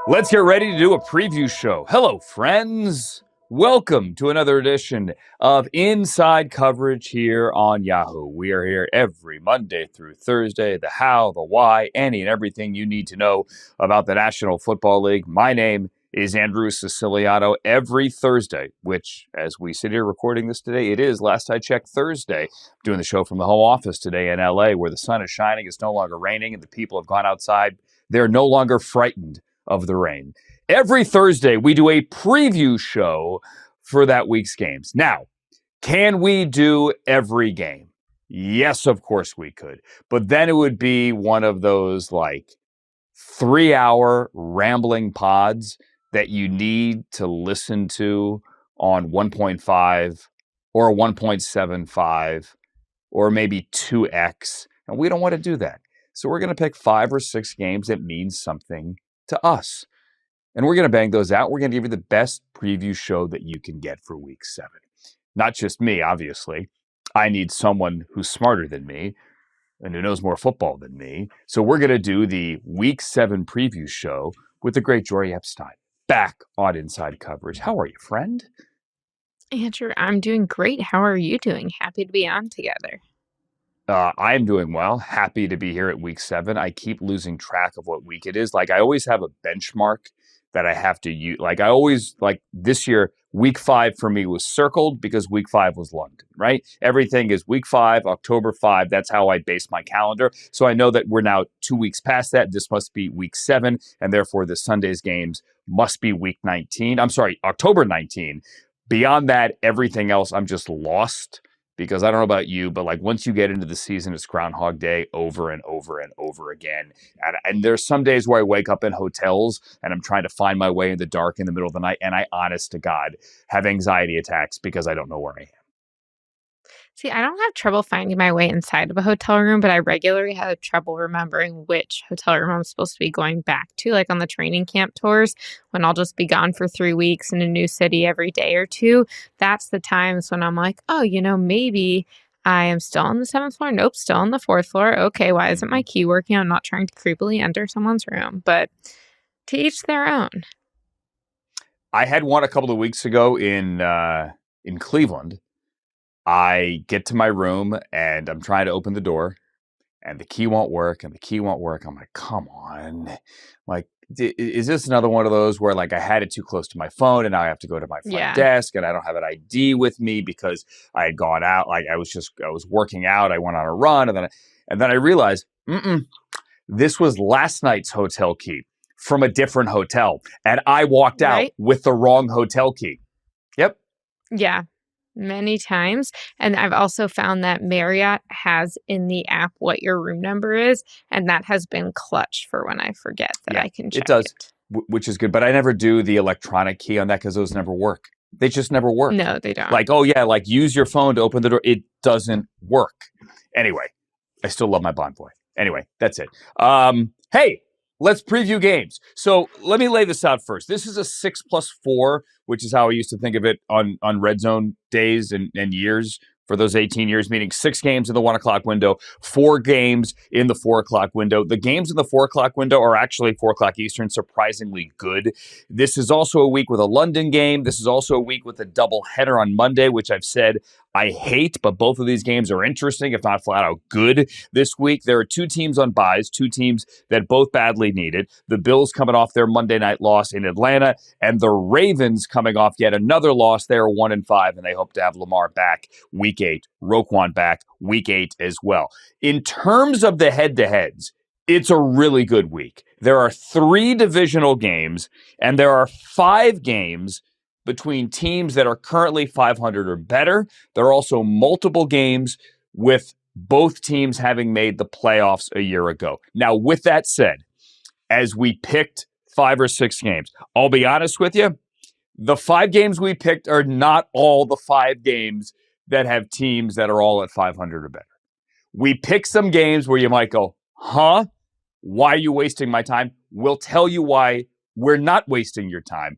Let's get ready to do a preview show. Hello, friends. Welcome to another edition of Inside Coverage here on Yahoo. We are here every Monday through Thursday. The how, the why, any and everything you need to know about the National Football League. My name is Andrew Siciliano. Every Thursday, which as we sit here recording this today, it is, last I checked, Thursday. I'm doing the show from the home office today in LA where the sun is shining, it's no longer raining, and the people have gone outside. They're no longer frightened of the rain. Every Thursday, we do a preview show for that week's games. Now, can we do every game? Yes, of course we could. But then it would be one of those like 3-hour rambling pods that you need to listen to on 1.5 or 1.75 or maybe 2x. And we don't want to do that. So we're going to pick 5 or 6 games that mean something to us. And we're going to bang those out. We're going to give you the best preview show that you can get for week 7. Not just me, obviously. I need someone who's smarter than me and who knows more football than me. So we're going to do the week 7 preview show with the great Jori Epstein back on Inside Coverage. How are you, friend? Andrew, I'm doing great. How are you doing? Happy to be on together. I am doing well. Happy to be here at week 7. I keep losing track of what week it is. Like, I always have a benchmark that I have to use. Like, I always, like this year, week 5 for me was circled because week 5 was London, right? Everything is week 5, October 5. That's how I base my calendar. So I know that we're now 2 weeks past that. This must be week 7. And therefore, this Sunday's games must be week 19. I'm sorry, October 19. Beyond that, everything else, I'm just lost. Because I don't know about you, but like once you get into the season, it's Groundhog Day over and over and over again. And there's some days where I wake up in hotels and I'm trying to find my way in the dark in the middle of the night. And I, honest to God, have anxiety attacks because I don't know where I am. See, I don't have trouble finding my way inside of a hotel room, but I regularly have trouble remembering which hotel room I'm supposed to be going back to, like on the training camp tours, when I'll just be gone for 3 weeks in a new city every day or two. That's the times when I'm like, oh, maybe I am still on the 7th floor. Nope, still on the 4th floor. Okay, why isn't my key working? I'm not trying to creepily enter someone's room, but to each their own. I had one a couple of weeks ago in Cleveland. I get to my room and I'm trying to open the door and the key won't work and the key won't work. I'm like, come on. Like, is this another one of those where like I had it too close to my phone and now I have to go to my front desk and I don't have an ID with me because I had gone out. Like I was working out. I went on a run and then I realized, this was last night's hotel key from a different hotel. And I walked out with the wrong hotel key. Yep. Yeah. Many times. And I've also found that Marriott has in the app what your room number is. And that has been clutch for when I forget that I can check it. Does, which is good. But I never do the electronic key on that because those never work. They just never work. No, they don't. Like, oh yeah, like use your phone to open the door. It doesn't work. Anyway, I still love my Bond boy. Anyway, that's it. Hey, let's preview games. So let me lay this out first. This is a 6+4, which is how I used to think of it on Red Zone days and years for those 18 years, meaning 6 games in the 1 o'clock window, 4 games in the 4 o'clock window. The games in the 4 o'clock window are actually 4 o'clock Eastern, surprisingly good. This is also a week with a London game. This is also a week with a doubleheader on Monday, which I've said I hate, but both of these games are interesting, if not flat out good this week. There are 2 teams on byes, 2 teams that both badly need it. The Bills coming off their Monday night loss in Atlanta, and the Ravens coming off yet another loss. They're 1-5, and they hope to have Lamar back week 8. Roquan back week 8 as well. In terms of the head-to-heads, it's a really good week. There are 3 divisional games, and there are 5 games between teams that are currently 500 or better. There are also multiple games with both teams having made the playoffs a year ago. Now, with that said, as we picked 5 or 6 games, I'll be honest with you, the 5 games we picked are not all the 5 games that have teams that are all at 500 or better. We picked some games where you might go, huh? Why are you wasting my time? We'll tell you why we're not wasting your time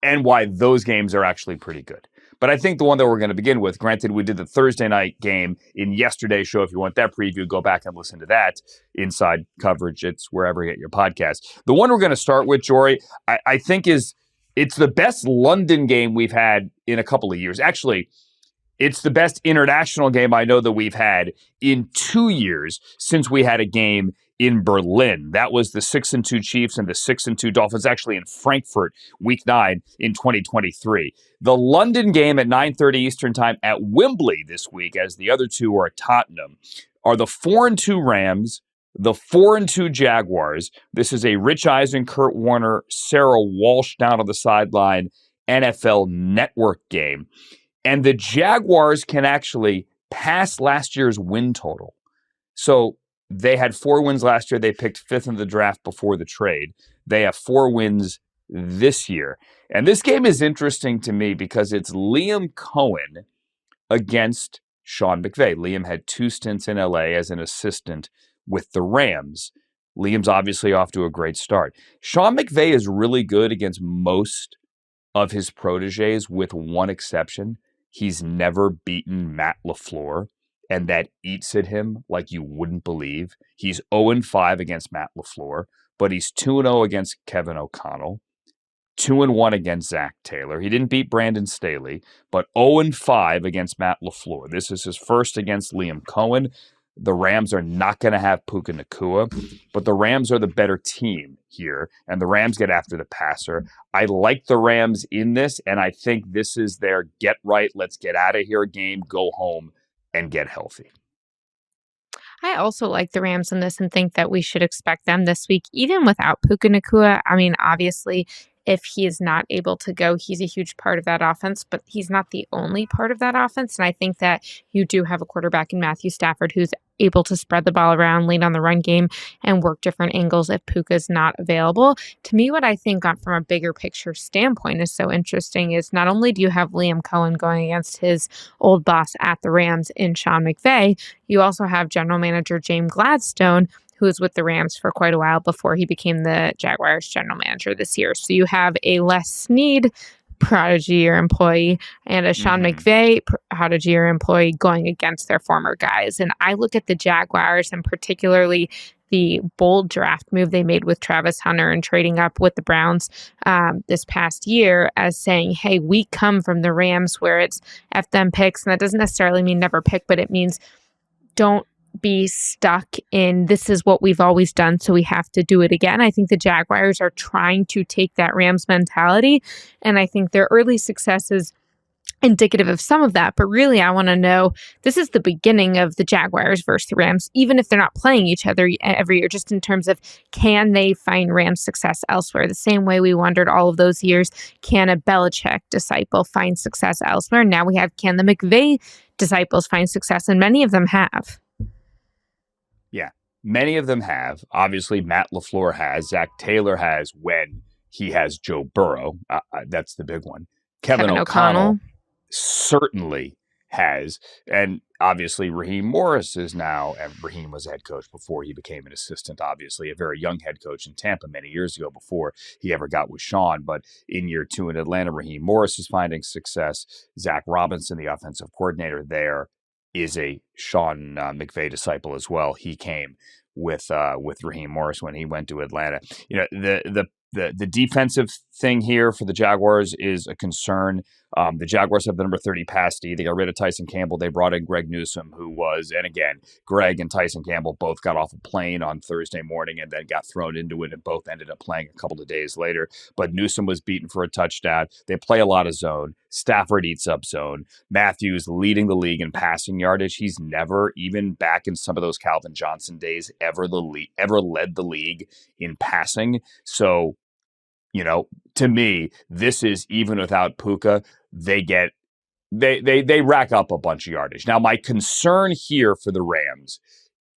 and why those games are actually pretty good. But I think the one that we're going to begin with, granted, we did the Thursday night game in yesterday's show. If you want that preview, go back and listen to that. Inside coverage, it's wherever you get your podcast. The one we're going to start with, Jori, I think it's the best London game we've had in a couple of years. Actually, it's the best international game I know that we've had in 2 years since we had a game in Berlin. That was the 6-2 Chiefs and the 6-2 Dolphins, actually in Frankfurt, week 9 in 2023. The London game at 9:30 Eastern time at Wembley this week, as the other two are at Tottenham, are the 4-2 Rams, the 4-2 Jaguars. This is a Rich Eisen, Kurt Warner, Sarah Walsh down on the sideline NFL Network game. And the Jaguars can actually pass last year's win total. So they had 4 wins last year. They picked 5th in the draft before the trade. They have 4 wins this year. And this game is interesting to me because it's Liam Cohen against Sean McVay. Liam had 2 stints in LA as an assistant with the Rams. Liam's obviously off to a great start. Sean McVay is really good against most of his proteges, with one exception. He's never beaten Matt LaFleur, and that eats at him like you wouldn't believe. He's 0-5 against Matt LaFleur, but he's 2-0 against Kevin O'Connell, 2-1 against Zach Taylor. He didn't beat Brandon Staley, but 0-5 against Matt LaFleur. This is his first against Liam Cohen. The Rams are not going to have Puka Nacua, but the Rams are the better team here, and the Rams get after the passer. I like the Rams in this, and I think this is their get right, let's get out of here game, go home, and get healthy. I also like the Rams in this and think that we should expect them this week, even without Puka Nacua. I mean, obviously, if he is not able to go, he's a huge part of that offense, but he's not the only part of that offense. And I think that you do have a quarterback in Matthew Stafford who's able to spread the ball around, lean on the run game, and work different angles if Puka's not available. To me, what I think from a bigger picture standpoint is so interesting is not only do you have Liam Cohen going against his old boss at the Rams in Sean McVay, you also have general manager James Gladstone, who was with the Rams for quite a while before he became the Jaguars general manager this year. So you have a Les Snead prodigy or employee and a Sean McVay prodigy or employee going against their former guys. And I look at the Jaguars and particularly the bold draft move they made with Travis Hunter and trading up with the Browns this past year as saying, hey, we come from the Rams where it's F them picks. And that doesn't necessarily mean never pick, but it means don't be stuck in this is what we've always done, so we have to do it again. I think the Jaguars are trying to take that Rams mentality, and I think their early success is indicative of some of that. But really, I want to know, this is the beginning of the Jaguars versus the Rams, even if they're not playing each other every year, just in terms of can they find Rams success elsewhere? The same way we wondered all of those years, can a Belichick disciple find success elsewhere? Now we have, can the McVay disciples find success? And many of them have. Yeah, many of them have. Obviously, Matt LaFleur has. Zach Taylor has when he has Joe Burrow. That's the big one. Kevin O'Connell certainly has. And obviously, Raheem Morris is now, and Raheem was a head coach before he became an assistant, obviously, a very young head coach in Tampa many years ago before he ever got with Sean. But in year 2 in Atlanta, Raheem Morris is finding success. Zach Robinson, the offensive coordinator there, is a Sean McVay disciple as well. He came with Raheem Morris when he went to Atlanta. You know, the defensive thing here for the Jaguars is a concern. The Jaguars have the number 30 pass D. They got rid of Tyson Campbell. They brought in Greg Newsome, who was, and again, Greg and Tyson Campbell both got off a plane on Thursday morning and then got thrown into it, and both ended up playing a couple of days later. But Newsome was beaten for a touchdown. They play a lot of zone. Stafford eats up zone. Matthews leading the league in passing yardage. He's never, even back in some of those Calvin Johnson days, ever led the league in passing. So, you know, to me, this is, even without Puka, they rack up a bunch of yardage. Now, my concern here for the Rams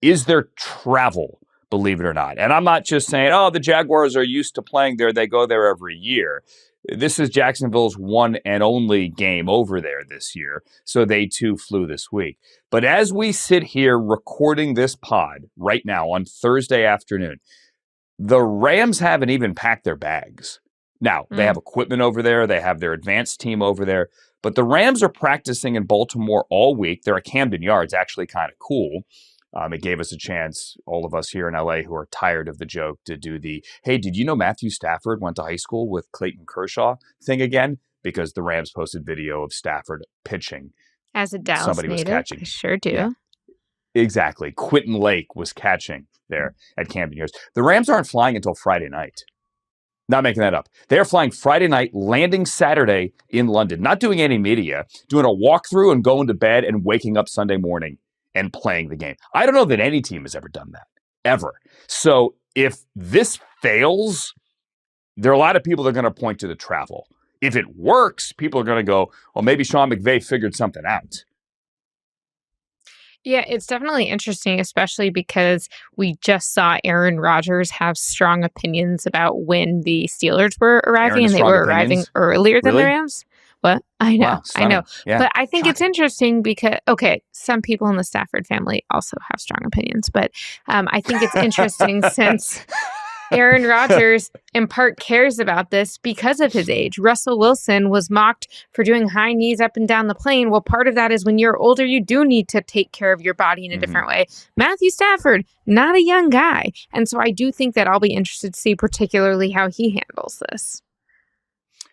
is their travel, believe it or not. And I'm not just saying, oh, the Jaguars are used to playing there. They go there every year. This is Jacksonville's one and only game over there this year. So they too flew this week. But as we sit here recording this pod right now on Thursday afternoon, the Rams haven't even packed their bags. Now, they have equipment over there. They have their advanced team over there. But the Rams are practicing in Baltimore all week. They're at Camden Yards, actually kind of cool. It gave us a chance, all of us here in LA who are tired of the joke, to do the, hey, did you know Matthew Stafford went to high school with Clayton Kershaw thing again? Because the Rams posted video of Stafford pitching. As a Dallas Somebody native, was catching. I sure do. Yeah, exactly. Quentin Lake was catching there at Camden Yards. The Rams aren't flying until Friday night. Not making that up. They're flying Friday night, landing Saturday in London, not doing any media, doing a walkthrough and going to bed and waking up Sunday morning and playing the game. I don't know that any team has ever done that, ever. So if this fails, there are a lot of people that are going to point to the travel. If it works, people are going to go, well, maybe Sean McVay figured something out. Yeah, it's definitely interesting, especially because we just saw Aaron Rodgers have strong opinions about when the Steelers were arriving, and they were arriving earlier than the Rams. What? I know. Wow, I know. Yeah. But I think it's interesting because, okay, some people in the Stafford family also have strong opinions, but I think it's interesting since Aaron Rodgers in part cares about this because of his age. Russell Wilson was mocked for doing high knees up and down the plane. Well, part of that is when you're older, you do need to take care of your body in a different way. Matthew Stafford, not a young guy. And so I do think that I'll be interested to see particularly how he handles this.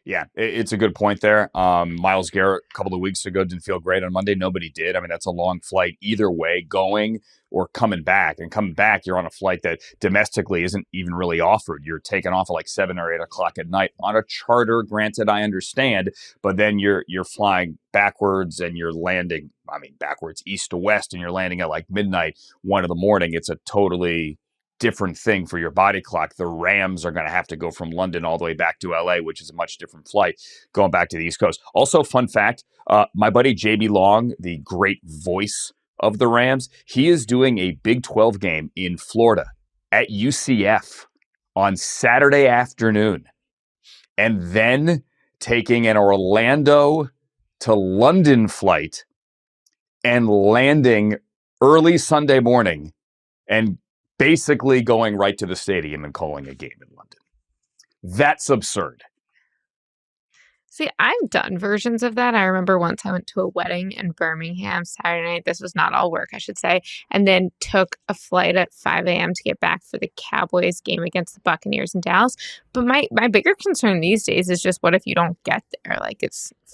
Yeah, it's a good point there. Myles Garrett a couple of weeks ago didn't feel great on Monday. Nobody did. I mean, that's a long flight either way, going or coming back. And coming back, you're on a flight that domestically isn't even really offered. You're taking off at like 7 or 8 o'clock at night on a charter. Granted, I understand, but then you're flying backwards and you're landing, backwards east to west, and you're landing at like midnight, 1 a.m. It's a totally different thing for your body clock. The Rams are going to have to go from London all the way back to LA, which is a much different flight going back to the East Coast. Also, fun fact, my buddy JB Long, the great voice of the Rams, he is doing a Big 12 game in Florida at UCF on Saturday afternoon, and then taking an Orlando to London flight and landing early Sunday morning and basically going right to the stadium and calling a game in London. That's absurd. See, I've done versions of that. I remember once I went to a wedding in Birmingham Saturday night. This was not all work, I should say. And then took a flight at 5 a.m. to get back for the Cowboys game against the Buccaneers in Dallas. But my bigger concern these days is just what if you don't get there? Like,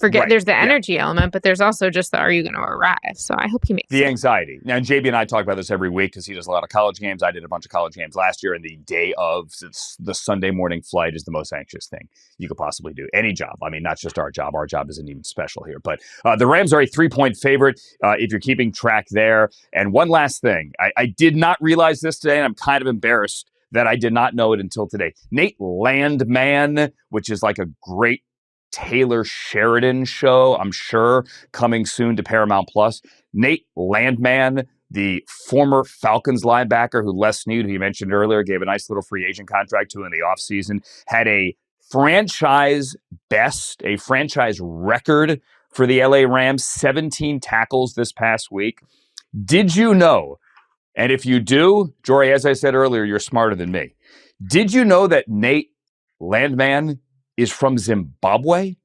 there's the energy element, but there's also just are you going to arrive? So I hope he makes the it. Anxiety. Now, JB and I talk about this every week because he does a lot of college games. I did a bunch of college games last year, and the day of the Sunday morning flight is the most anxious thing you could possibly do. Any job. Not just our job. Our job isn't even special here. But the Rams are a 3-point favorite if you're keeping track there. And one last thing. I did not realize this today, and I'm kind of embarrassed that I did not know it until today. Nate Landman, which is like a great Taylor Sheridan show, I'm sure, coming soon to Paramount Plus. Nate Landman, the former Falcons linebacker who Les Snead, who you mentioned earlier, gave a nice little free agent contract to in the offseason, had a franchise best, a franchise record for the LA Rams, 17 tackles this past week. Did you know, and if you do, Jori, as I said earlier, you're smarter than me. Did you know that Nate Landman is from Zimbabwe?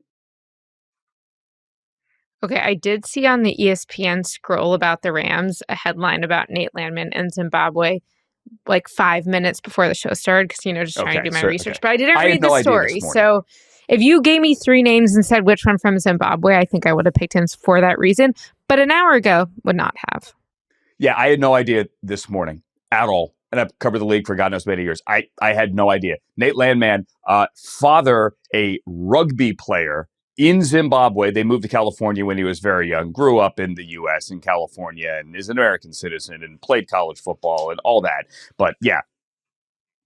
Okay, I did see on the ESPN scroll about the Rams a headline about Nate Landman and Zimbabwe like 5 minutes before the show started because, just trying to do my research. Okay. But I didn't read the story. So if you gave me 3 names and said which one from Zimbabwe, I think I would have picked him for that reason. But an hour ago, would not have. Yeah, I had no idea this morning at all. And I've covered the league for God knows many years. I had no idea. Nate Landman, father, a rugby player in Zimbabwe. They moved to California when he was very young, grew up in the U.S. and California, and is an American citizen and played college football and all that. But yeah,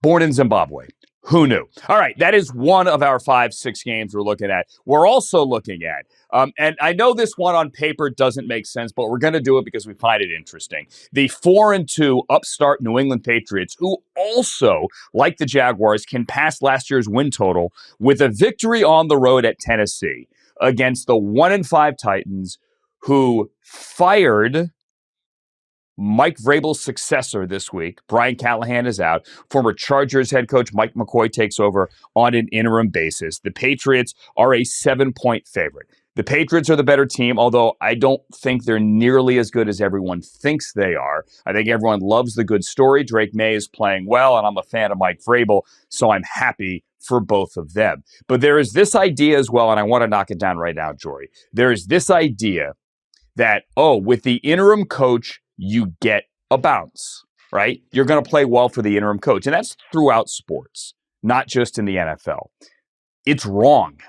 born in Zimbabwe. Who knew? All right, that is one of our 5-6 games we're looking at. We're also looking at, and I know this one on paper doesn't make sense, but we're going to do it because we find it interesting. The 4-2 upstart New England Patriots, who also, like the Jaguars, can pass last year's win total with a victory on the road at Tennessee against the 1-5 Titans, who fired Mike Vrabel's successor this week. Brian Callahan is out. Former Chargers head coach Mike McCoy takes over on an interim basis. The Patriots are a 7-point favorite. The Patriots are the better team, although I don't think they're nearly as good as everyone thinks they are. I think everyone loves the good story. Drake May is playing well, and I'm a fan of Mike Vrabel, so I'm happy for both of them. But there is this idea as well, and I want to knock it down right now, Jori. There is this idea that, with the interim coach, you get a bounce, right? You're going to play well for the interim coach, and that's throughout sports, not just in the NFL. It's wrong.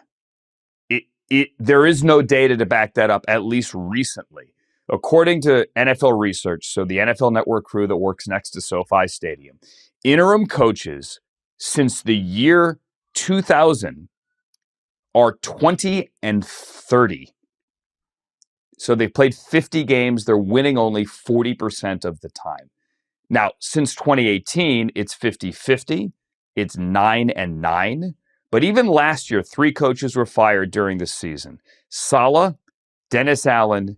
There is no data to back that up, at least recently. According to NFL research, so the NFL Network crew that works next to SoFi Stadium, interim coaches since the year 2000 are 20 and 30. So they've played 50 games. They're winning only 40% of the time. Now, since 2018, it's 50-50. It's 9 and 9. But even last year, 3 coaches were fired during the season. Saleh, Dennis Allen,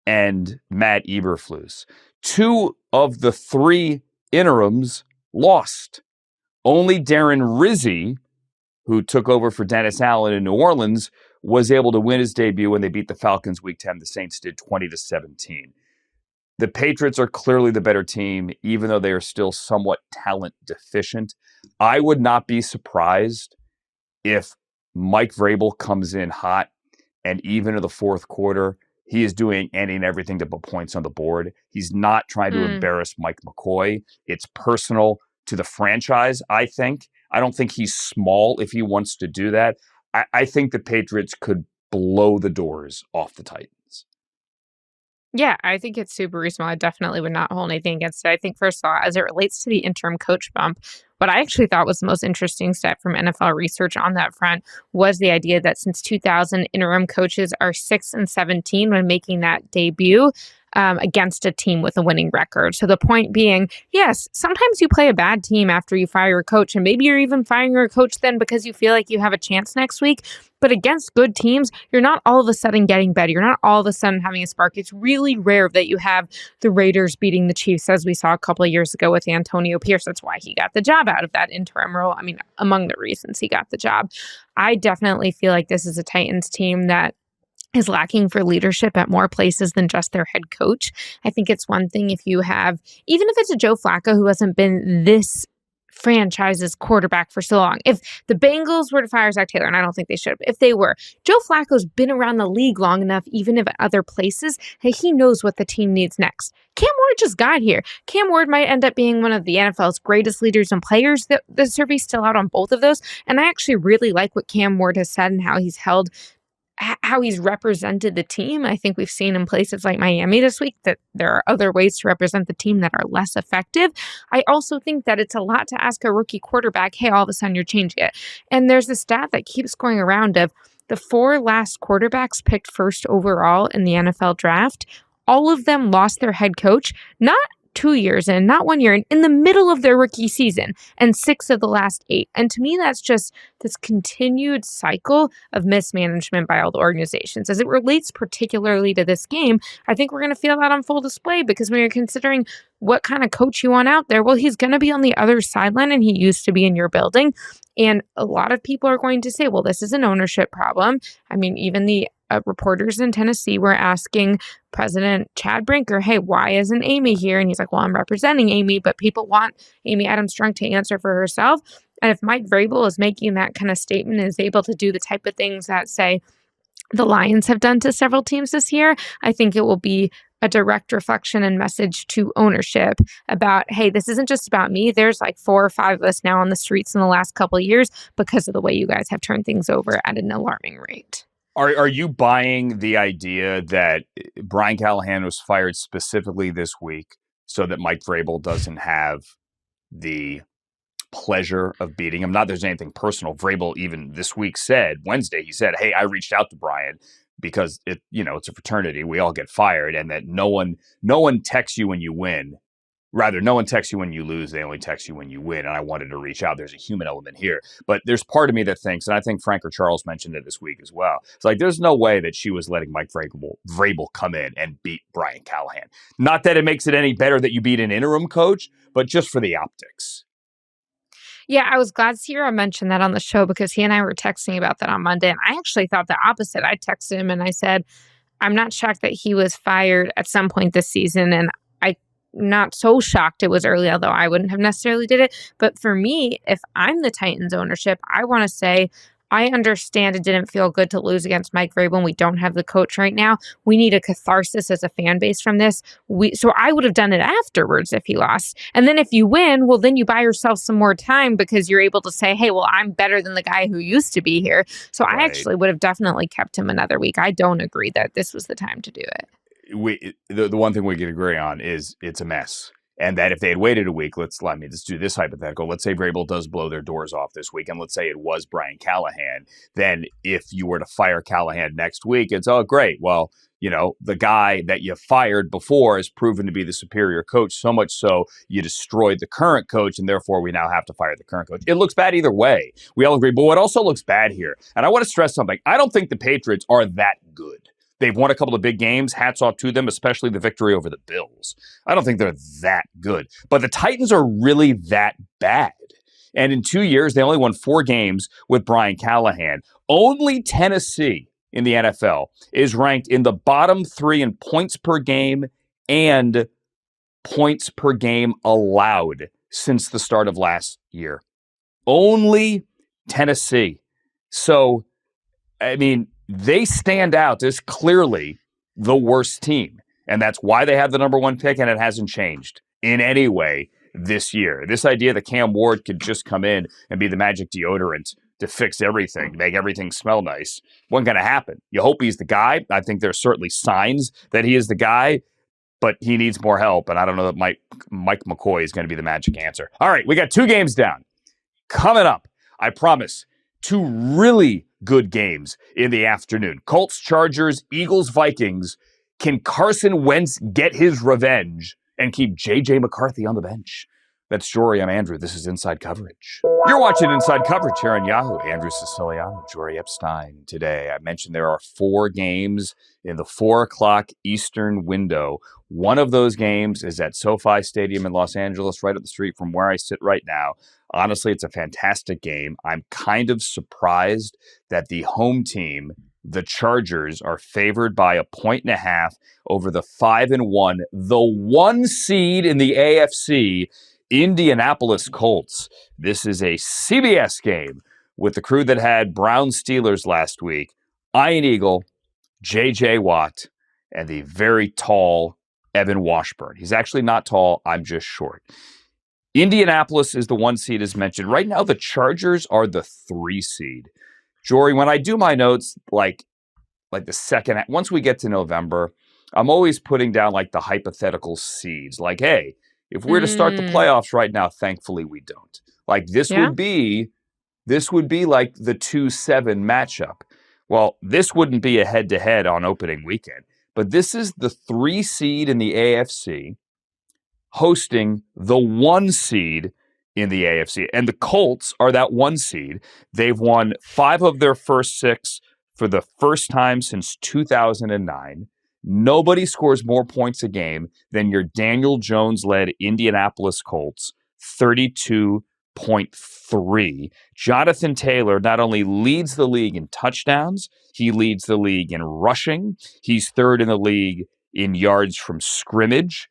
and Matt Eberflus. 2 of the 3 interims lost. Only Darren Rizzi, who took over for Dennis Allen in New Orleans, was able to win his debut when they beat the Falcons Week 10. The Saints did 20-17. The Patriots are clearly the better team, even though they are still somewhat talent deficient. I would not be surprised if Mike Vrabel comes in hot and even in the fourth quarter, he is doing any and everything to put points on the board. He's not trying to embarrass Mike McCoy. It's personal to the franchise, I think. I don't think he's small if he wants to do that. I think the Patriots could blow the doors off the Titans. Yeah, I think it's super reasonable. I definitely would not hold anything against it. I think, first of all, as it relates to the interim coach bump, what I actually thought was the most interesting step from NFL research on that front was the idea that since 2000, interim coaches are 6-17 when making that debut against a team with a winning record. So the point being, yes, sometimes you play a bad team after you fire your coach, and maybe you're even firing your coach then because you feel like you have a chance next week. But against good teams, you're not all of a sudden getting better. You're not all of a sudden having a spark. It's really rare that you have the Raiders beating the Chiefs, as we saw a couple of years ago with Antonio Pierce. That's why he got the job out of that interim role. I mean, among the reasons he got the job. I definitely feel like this is a Titans team that is lacking for leadership at more places than just their head coach. I think it's one thing if you have, even if it's a Joe Flacco who hasn't been this franchise's quarterback for so long. If the Bengals were to fire Zach Taylor, and I don't think they should, but if they were, Joe Flacco's been around the league long enough, even if at other places, that he knows what the team needs next. Cam Ward just got here. Cam Ward might end up being one of the NFL's greatest leaders and players. The survey's still out on both of those. And I actually really like what Cam Ward has said and how he's represented the team. I think we've seen in places like Miami this week that there are other ways to represent the team that are less effective. I also think that it's a lot to ask a rookie quarterback, hey, all of a sudden you're changing it. And there's a stat that keeps going around of the 4 last quarterbacks picked first overall in the NFL draft. All of them lost their head coach, not 2 years in, not 1 year in the middle of their rookie season, and 6 of the last 8. And to me, that's just this continued cycle of mismanagement by all the organizations. As it relates particularly to this game, I think we're going to feel that on full display because when you're considering what kind of coach you want out there, well, he's going to be on the other sideline and he used to be in your building. And a lot of people are going to say, well, this is an ownership problem. I mean, even the reporters in Tennessee were asking President Chad Brinker, hey, why isn't Amy here? And he's like, well, I'm representing Amy, but people want Amy Adams-Strunk to answer for herself. And if Mike Vrabel is making that kind of statement and is able to do the type of things that, say, the Lions have done to several teams this year, I think it will be a direct reflection and message to ownership about, hey, this isn't just about me. There's like 4 or 5 of us now on the streets in the last couple of years because of the way you guys have turned things over at an alarming rate. Are you buying the idea that Brian Callahan was fired specifically this week so that Mike Vrabel doesn't have the pleasure of beating him? Not that there's anything personal. Vrabel even this week Wednesday, he said, hey, I reached out to Brian because it's a fraternity. We all get fired, and that no one texts you when you win. Rather, no one texts you when you lose. They only text you when you win. And I wanted to reach out. There's a human element here. But there's part of me that thinks, and I think Frank or Charles mentioned it this week as well, it's like there's no way that she was letting Mike Vrabel come in and beat Brian Callahan. Not that it makes it any better that you beat an interim coach, but just for the optics. Yeah, I was glad Sierra mentioned that on the show because he and I were texting about that on Monday, and I actually thought the opposite. I texted him and I said, I'm not shocked that he was fired at some point this season, and I'm not so shocked it was early, although I wouldn't have necessarily did it. But for me, if I'm the Titans ownership, I want to say, I understand it didn't feel good to lose against Mike Vrabel when we don't have the coach right now. We need a catharsis as a fan base from this. So I would have done it afterwards if he lost. And then if you win, well, then you buy yourself some more time because you're able to say, hey, well, I'm better than the guy who used to be here. So I actually would have definitely kept him another week. I don't agree that this was the time to do it. The one thing we can agree on is it's a mess. And that if they had waited a week, let's do this hypothetical. Let's say Vrabel does blow their doors off this week, and let's say it was Brian Callahan. Then if you were to fire Callahan next week, it's, oh, great. Well, the guy that you fired before has proven to be the superior coach, so much so you destroyed the current coach, and therefore we now have to fire the current coach. It looks bad either way. We all agree. But what also looks bad here, and I want to stress something, I don't think the Patriots are that good. They've won a couple of big games. Hats off to them, especially the victory over the Bills. I don't think they're that good. But the Titans are really that bad. And in 2 years, they only won 4 games with Brian Callahan. Only Tennessee in the NFL is ranked in the bottom 3 in points per game and points per game allowed since the start of last year. Only Tennessee. So, I mean, they stand out as clearly the worst team. And that's why they have the number 1 pick, and it hasn't changed in any way this year. This idea that Cam Ward could just come in and be the magic deodorant to fix everything, make everything smell nice, wasn't going to happen. You hope he's the guy. I think there's certainly signs that he is the guy, but he needs more help. And I don't know that Mike McCoy is going to be the magic answer. All right, we got 2 games down. Coming up, I promise, 2 really good games in the afternoon. Colts, Chargers, Eagles, Vikings. Can Carson Wentz get his revenge and keep J.J. McCarthy on the bench? That's Jori. I'm Andrew. This is Inside Coverage. You're watching Inside Coverage here on Yahoo. Andrew Siciliano, Jori Epstein. Today, I mentioned there are 4 games in the 4 o'clock Eastern window. One of those games is at SoFi Stadium in Los Angeles, right up the street from where I sit right now. Honestly, it's a fantastic game. I'm kind of surprised that the home team, the Chargers, are favored by 1.5 over the 5-1, the 1 seed in the AFC, Indianapolis Colts. This is a CBS game with the crew that had Brown Steelers last week. Iron Eagle, J.J. Watt, and the very tall Evan Washburn. He's actually not tall. I'm just short. Indianapolis is the 1 seed, as mentioned. Right now, the Chargers are the 3 seed. Jori, when I do my notes, like the second, once we get to November, I'm always putting down like the hypothetical seeds. Like, hey, if we're to start the playoffs right now, thankfully we don't. Like this would be like the 2-7 matchup. Well, this wouldn't be a head-to-head on opening weekend, but this is the 3 seed in the AFC hosting the 1 seed in the AFC. And the Colts are that 1 seed. They've won 5 of their first 6 for the first time since 2009. Nobody scores more points a game than your Daniel Jones-led Indianapolis Colts, 32.3. Jonathan Taylor not only leads the league in touchdowns, he leads the league in rushing. He's 3rd in the league in yards from scrimmage.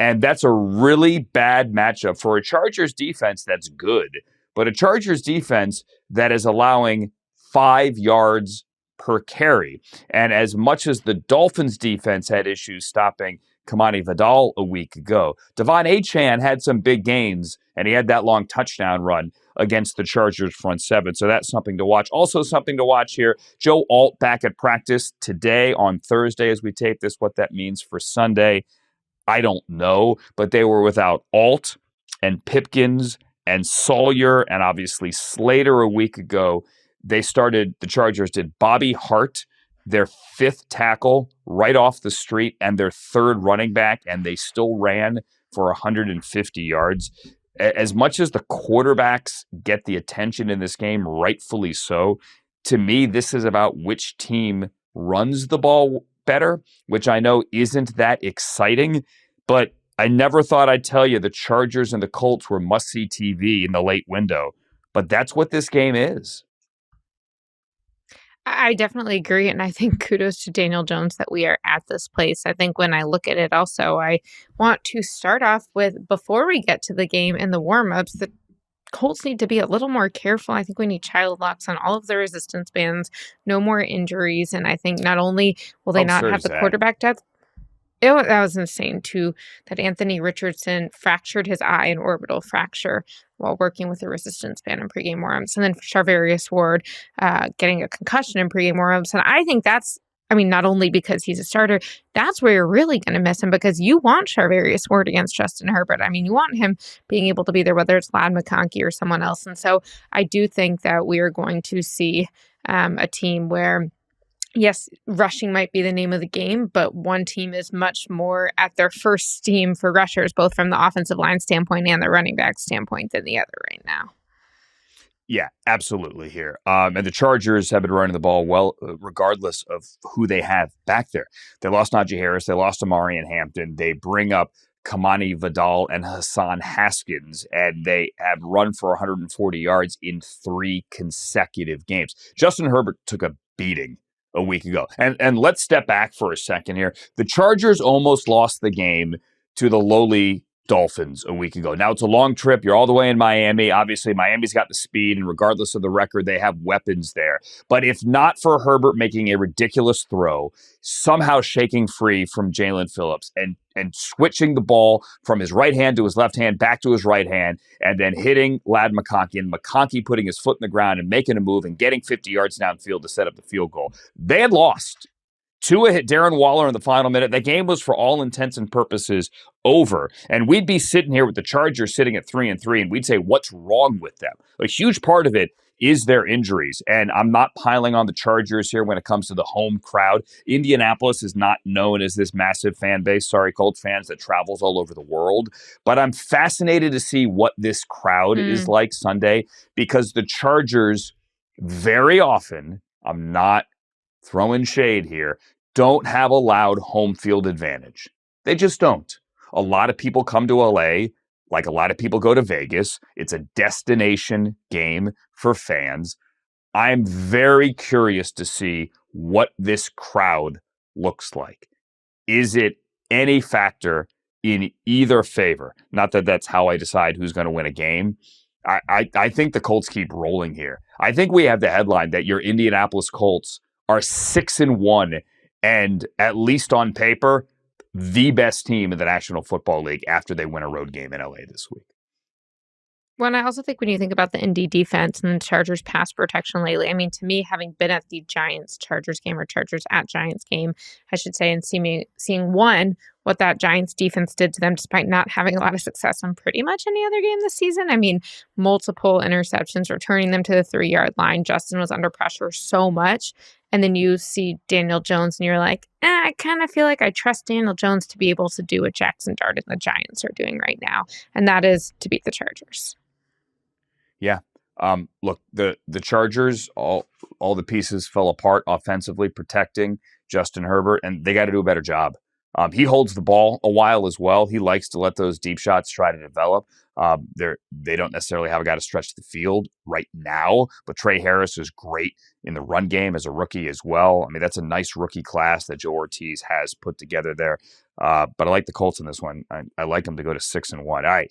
And that's a really bad matchup for a Chargers defense that's good, but a Chargers defense that is allowing 5 yards per carry. And as much as the Dolphins defense had issues stopping Kamani Vidal a week ago, Devon Achane had some big gains, and he had that long touchdown run against the Chargers front 7. So that's something to watch. Also something to watch here, Joe Alt back at practice today on Thursday as we tape this. What that means for Sunday, I don't know, but they were without Alt and Pipkins and Sawyer and obviously Slater a week ago. The Chargers did Bobby Hart, their 5th tackle, right off the street, and their 3rd running back, and they still ran for 150 yards. As much as the quarterbacks get the attention in this game, rightfully so, to me, this is about which team runs the ball better, which I know isn't that exciting, but I never thought I'd tell you the Chargers and the Colts were must-see TV in the late window, but that's what this game is. I definitely agree, and I think kudos to Daniel Jones that we are at this place. I think when I look at it also, I want to start off with, before we get to the game and the warm-ups, the Colts need to be a little more careful. I think we need child locks on all of the resistance bands, no more injuries, and I think not only will they not have the quarterback depth, that was insane too, that Anthony Richardson fractured his eye, an orbital fracture, while working with the resistance band in pregame warm-ups. And then Charvarius Ward getting a concussion in pregame warm-ups. And I think that's, not only because he's a starter, that's where you're really going to miss him, because you want Charvarius Ward against Justin Herbert. You want him being able to be there, whether it's Ladd McConkey or someone else. And so I do think that we are going to see a team where, yes, rushing might be the name of the game, but one team is much more at their first steam for rushers, both from the offensive line standpoint and the running back standpoint, than the other right now. Yeah, absolutely here. And the Chargers have been running the ball well, regardless of who they have back there. They lost Najee Harris. They lost Amari and Hampton. They bring up Kamani Vidal and Hassan Haskins, and they have run for 140 yards in 3 consecutive games. Justin Herbert took a beating a week ago. And let's step back for a second here. The Chargers almost lost the game to the lowly Dolphins a week ago. Now it's a long trip. You're all the way in Miami. Obviously, Miami's got the speed, and regardless of the record, they have weapons there. But if not for Herbert making a ridiculous throw, somehow shaking free from Jalen Phillips and switching the ball from his right hand to his left hand, back to his right hand, and then hitting Ladd McConkey, and McConkey putting his foot in the ground and making a move and getting 50 yards downfield to set up the field goal, they had lost. Tua hit Darren Waller in the final minute. That game was, for all intents and purposes, over. And we'd be sitting here with the Chargers sitting at 3-3, and we'd say, what's wrong with them? A huge part of it is their injuries. And I'm not piling on the Chargers here when it comes to the home crowd. Indianapolis is not known as this massive fan base, sorry, Colts fans, that travels all over the world. But I'm fascinated to see what this crowd is like Sunday, because the Chargers very often, I'm not throwing shade here, don't have a loud home field advantage. They just don't. A lot of people come to LA, like a lot of people go to Vegas. It's a destination game for fans. I'm very curious to see what this crowd looks like. Is it any factor in either favor? Not that that's how I decide who's going to win a game. I think the Colts keep rolling here. I think we have the headline that your Indianapolis Colts are 6-1, and at least on paper, the best team in the National Football League after they win a road game in LA this week. Well, and I also think when you think about the Indy defense and the Chargers pass protection lately, to me, having been at the Giants-Chargers game, or Chargers at Giants game, I should say, and seeing what that Giants defense did to them despite not having a lot of success on pretty much any other game this season. Multiple interceptions, returning them to the 3-yard line. Justin was under pressure so much. And then you see Daniel Jones and you're like, I kind of feel like I trust Daniel Jones to be able to do what Jackson Dart and the Giants are doing right now. And that is to beat the Chargers. Yeah. Look, the Chargers, all the pieces fell apart offensively, protecting Justin Herbert, and they got to do a better job. He holds the ball a while as well. He likes to let those deep shots try to develop. They don't necessarily have a guy to stretch the field right now, but Trey Harris is great in the run game as a rookie as well. That's a nice rookie class that Joe Ortiz has put together there. But I like the Colts in this one. I like them to go to 6-1. All right,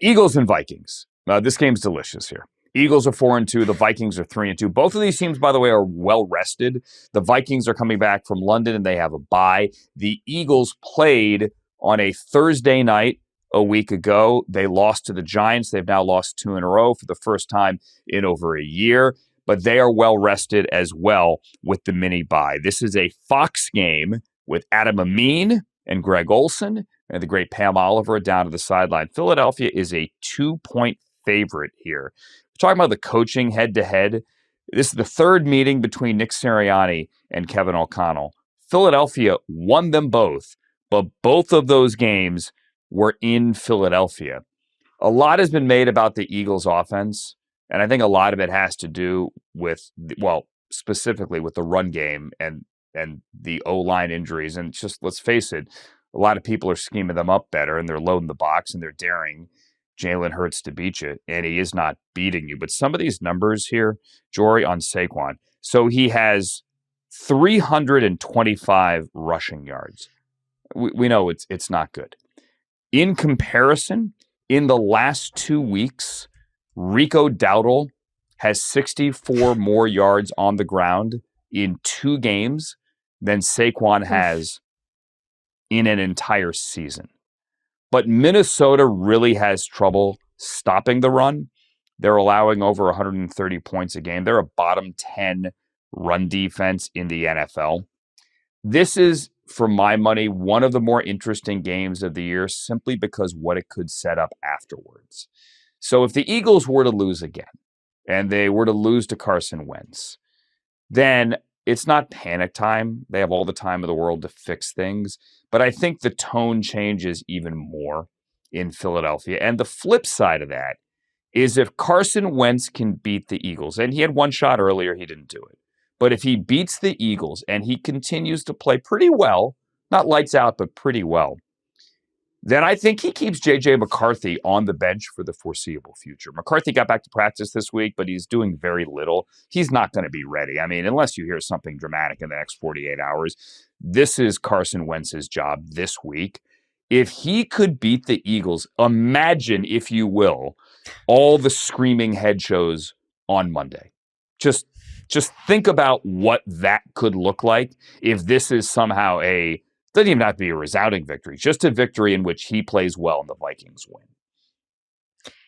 Eagles and Vikings. This game's delicious here. Eagles are 4-2. The Vikings are 3-2. Both of these teams, by the way, are well rested. The Vikings are coming back from London and they have a bye. The Eagles played on a Thursday night a week ago. They lost to the Giants. They've now lost 2 in a row for the first time in over a year. But they are well rested as well with the mini bye. This is a Fox game with Adam Amin and Greg Olson and the great Pam Oliver down to the sideline. Philadelphia is a 2-point favorite here. We're talking about the coaching head-to-head. This is the third meeting between Nick Sirianni and Kevin O'Connell. Philadelphia won them both, but both of those games were in Philadelphia. A lot has been made about the Eagles' offense, and I think a lot of it has to do with, specifically with the run game and the O-line injuries. And just, let's face it, a lot of people are scheming them up better, and they're loading the box, and they're daring Jalen Hurts to beat you, and he is not beating you. But some of these numbers here, Jori, on Saquon. So he has 325 rushing yards. We know it's not good. In comparison, in the last 2 weeks, Rico Dowdle has 64 more yards on the ground in 2 games than Saquon has in an entire season. But Minnesota really has trouble stopping the run. They're allowing over 130 points a game. They're a bottom 10 run defense in the NFL. This is, for my money, one of the more interesting games of the year simply because what it could set up afterwards. So if the Eagles were to lose again, and they were to lose to Carson Wentz, then it's not panic time. They have all the time of the world to fix things. But I think the tone changes even more in Philadelphia. And the flip side of that is if Carson Wentz can beat the Eagles, and he had one shot earlier, he didn't do it. But if he beats the Eagles and he continues to play pretty well, not lights out, but pretty well, then I think he keeps J.J. McCarthy on the bench for the foreseeable future. McCarthy got back to practice this week, but he's doing very little. He's not going to be ready. I mean, unless you hear something dramatic in the next 48 hours, this is Carson Wentz's job this week. If he could beat the Eagles, imagine, if you will, all the screaming head shows on Monday. Just think about what that could look like if this is somehow doesn't even have to be a resounding victory, just a victory in which he plays well and the Vikings win.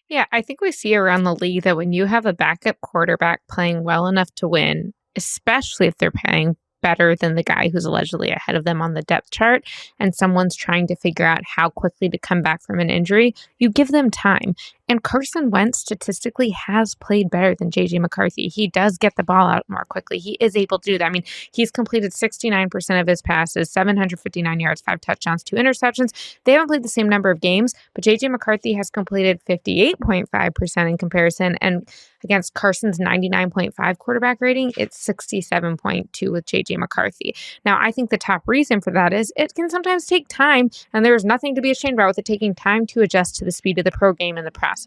Yeah, I think we see around the league that when you have a backup quarterback playing well enough to win, especially if they're playing better than the guy who's allegedly ahead of them on the depth chart, and someone's trying to figure out how quickly to come back from an injury, you give them time. And Carson Wentz statistically has played better than J.J. McCarthy. He does get the ball out more quickly. He is able to do that. I mean, he's completed 69% of his passes, 759 yards, 5 touchdowns, 2 interceptions. They haven't played the same number of games, but J.J. McCarthy has completed 58.5% in comparison. And against Carson's 99.5 quarterback rating, it's 67.2 with J.J. McCarthy. Now, I think the top reason for that is it can sometimes take time, and there's nothing to be ashamed about with it taking time to adjust to the speed of the pro game and the processing.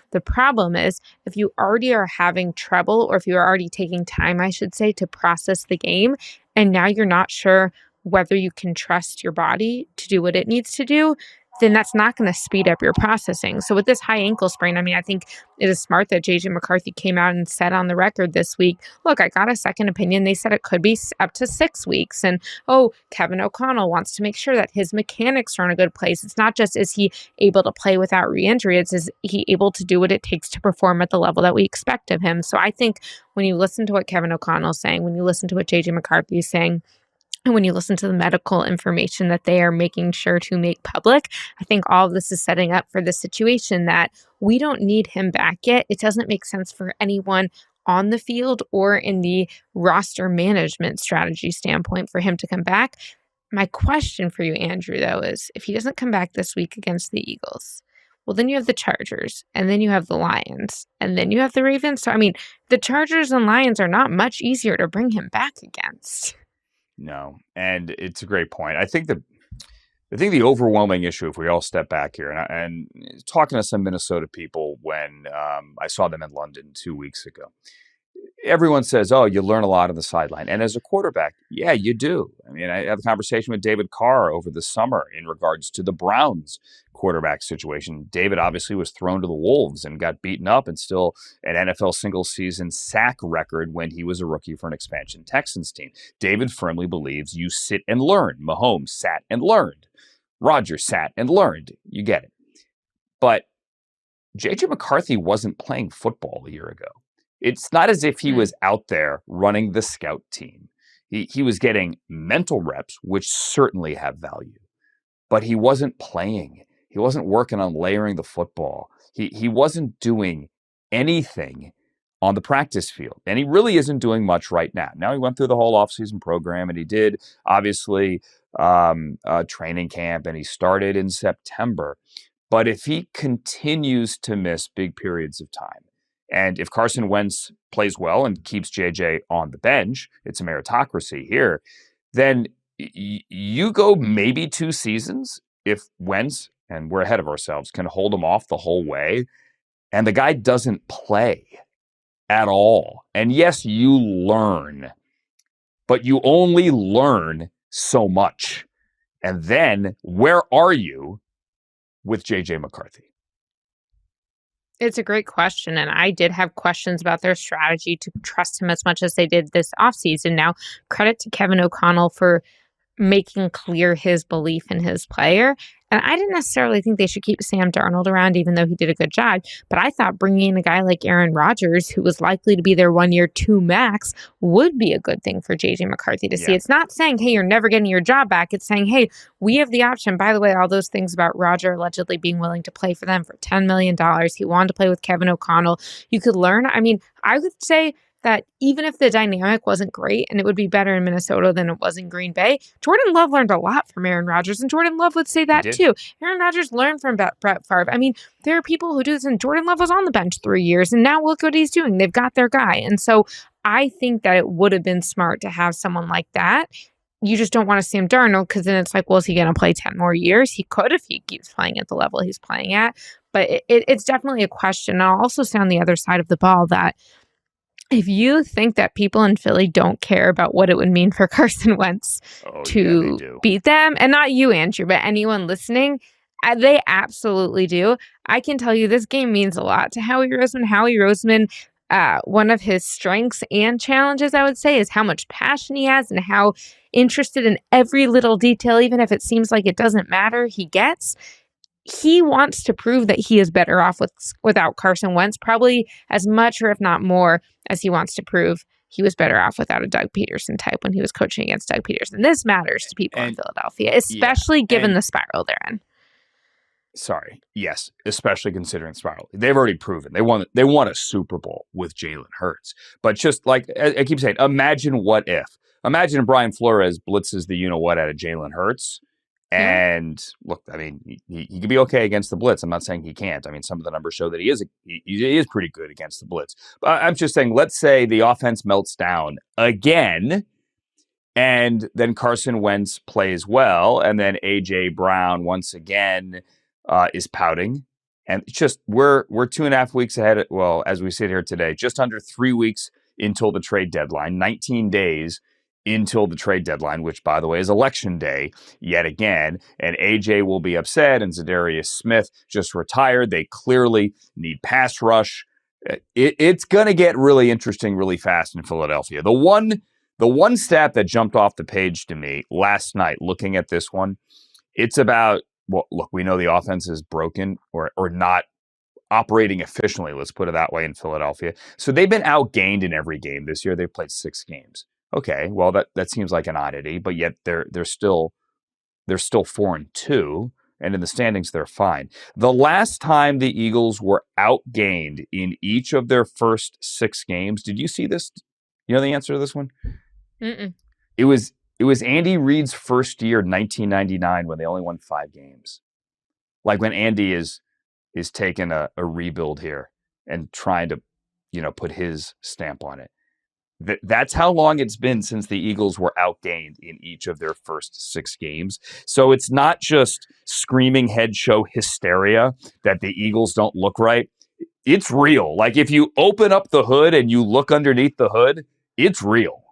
The problem is if you already are having trouble, or if you're already taking time, I should say, to process the game, and now you're not sure whether you can trust your body to do what it needs to do, then that's not going to speed up your processing. So with this high ankle sprain, I mean, I think it is smart that J.J. McCarthy came out and said on the record this week, look, I got a second opinion. They said it could be up to 6 weeks. And, Kevin O'Connell wants to make sure that his mechanics are in a good place. It's not just, is he able to play without re-injury? It's, is he able to do what it takes to perform at the level that we expect of him? So I think when you listen to what Kevin O'Connell is saying, when you listen to what J.J. McCarthy is saying, and when you listen to the medical information that they are making sure to make public, I think all of this is setting up for the situation that we don't need him back yet. It doesn't make sense for anyone on the field or in the roster management strategy standpoint for him to come back. My question for you, Andrew, though, is if he doesn't come back this week against the Eagles, well, then you have the Chargers, and then you have the Lions, and then you have the Ravens. So, I mean, the Chargers and Lions are not much easier to bring him back against. No, and it's a great point. I think the overwhelming issue, if we all step back here, and talking to some Minnesota people when I saw them in London 2 weeks ago, everyone says, oh, you learn a lot on the sideline. And as a quarterback, yeah, you do. I mean, I had a conversation with David Carr over the summer in regards to the Browns quarterback situation. David obviously was thrown to the wolves and got beaten up, and still an NFL single-season sack record when he was a rookie for an expansion Texans team. David firmly believes you sit and learn. Mahomes sat and learned. Rodgers sat and learned. You get it. But J.J. McCarthy wasn't playing football a year ago. It's not as if he was out there running the scout team. He was getting mental reps, which certainly have value, but he wasn't playing. He wasn't working on layering the football. He wasn't doing anything on the practice field, and he really isn't doing much right now. Now he went through the whole offseason program, and he did, obviously, training camp, and he started in September. But if he continues to miss big periods of time, and if Carson Wentz plays well and keeps JJ on the bench, it's a meritocracy here, then you go maybe 2 seasons if Wentz, and we're ahead of ourselves, can hold him off the whole way, and the guy doesn't play at all. And yes, you learn, but you only learn so much. And then where are you with J.J. McCarthy? It's a great question, and I did have questions about their strategy to trust him as much as they did this offseason. Now, credit to Kevin O'Connell for making clear his belief in his player. And I didn't necessarily think they should keep Sam Darnold around, even though he did a good job. But I thought bringing in a guy like Aaron Rodgers, who was likely to be their 1 year, 2 max, would be a good thing for J.J. McCarthy to see. It's not saying, hey, you're never getting your job back. It's saying, hey, we have the option. By the way, all those things about Roger allegedly being willing to play for them for $10 million. He wanted to play with Kevin O'Connell. You could learn. I mean, I would say that even if the dynamic wasn't great and it would be better in Minnesota than it was in Green Bay, Jordan Love learned a lot from Aaron Rodgers, and Jordan Love would say that too. Aaron Rodgers learned from Brett Favre. I mean, there are people who do this, and Jordan Love was on the bench 3 years, and now look what he's doing. They've got their guy. And so I think that it would have been smart to have someone like that. You just don't want to see him Darnold, because then it's like, well, is he going to play 10 more years? He could if he keeps playing at the level he's playing at. But it's definitely a question. And I'll also say on the other side of the ball that if you think that people in Philly don't care about what it would mean for Carson Wentz to beat them, and not you, Andrew, but anyone listening, they absolutely do. I can tell you this game means a lot to Howie Roseman. Howie Roseman, one of his strengths and challenges, I would say, is how much passion he has and how interested in every little detail, even if it seems like it doesn't matter, he gets. He wants to prove that he is better off without Carson Wentz, probably as much or if not more as he wants to prove he was better off without a Doug Peterson type when he was coaching against Doug Peterson. This matters to people in Philadelphia, especially given the spiral they're in. Sorry. Yes, especially considering the spiral. They've already proven they won a Super Bowl with Jalen Hurts. But just like I keep saying, imagine what if. Imagine Brian Flores blitzes the you-know-what out of Jalen Hurts. And look, I mean, he could be okay against the blitz. I'm not saying he can't. I mean, some of the numbers show that he is pretty good against the blitz. But I'm just saying, let's say the offense melts down again, and then Carson Wentz plays well, and then A.J. Brown once again is pouting. And it's just we're 2.5 weeks ahead. Well, as we sit here today, just under 3 weeks until the trade deadline, 19 days until the trade deadline, which, by the way, is election day yet again. And AJ will be upset, and Zadarius Smith just retired. They clearly need pass rush. It's going to get really interesting really fast in Philadelphia. The one stat that jumped off the page to me last night, looking at this one, it's about, well, look, we know the offense is broken or not operating efficiently, let's put it that way, in Philadelphia. So they've been outgained in every game this year. They've played 6 games. Okay, well that seems like an oddity, but yet they're still 4-2, and in the standings they're fine. The last time the Eagles were outgained in each of their first 6 games, did you see this? You know the answer to this one? Mm-mm. It was Andy Reid's first year, 1999, when they only won 5 games. Like when Andy is taking a rebuild here and trying to, put his stamp on it. That's how long it's been since the Eagles were outgained in each of their first 6 games. So it's not just screaming head show hysteria that the Eagles don't look right. It's real. Like if you open up the hood and you look underneath the hood, it's real.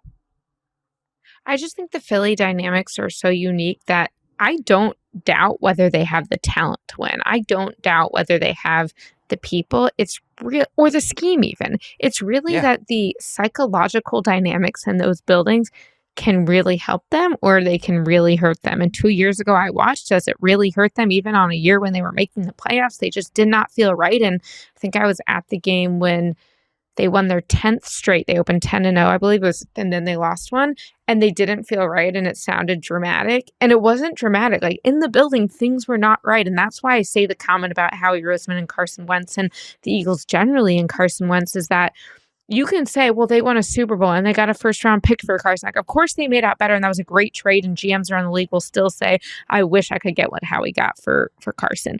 I just think the Philly dynamics are so unique that I don't doubt whether they have the talent to win. I don't doubt whether they have the people. It's real, or the scheme even. It's really that the psychological dynamics in those buildings can really help them or they can really hurt them. And 2 years ago, I watched as it really hurt them, even on a year when they were making the playoffs. They just did not feel right. And I think I was at the game when they won their 10th straight. They opened 10-0, I believe it was, and then they lost one. And they didn't feel right, and it sounded dramatic. And it wasn't dramatic. Like, in the building, things were not right. And that's why I say the comment about Howie Roseman and Carson Wentz and the Eagles generally and Carson Wentz is that you can say, well, they won a Super Bowl and they got a first-round pick for Carson. Like, of course they made out better, and that was a great trade, and GMs around the league will still say, I wish I could get what Howie got for Carson.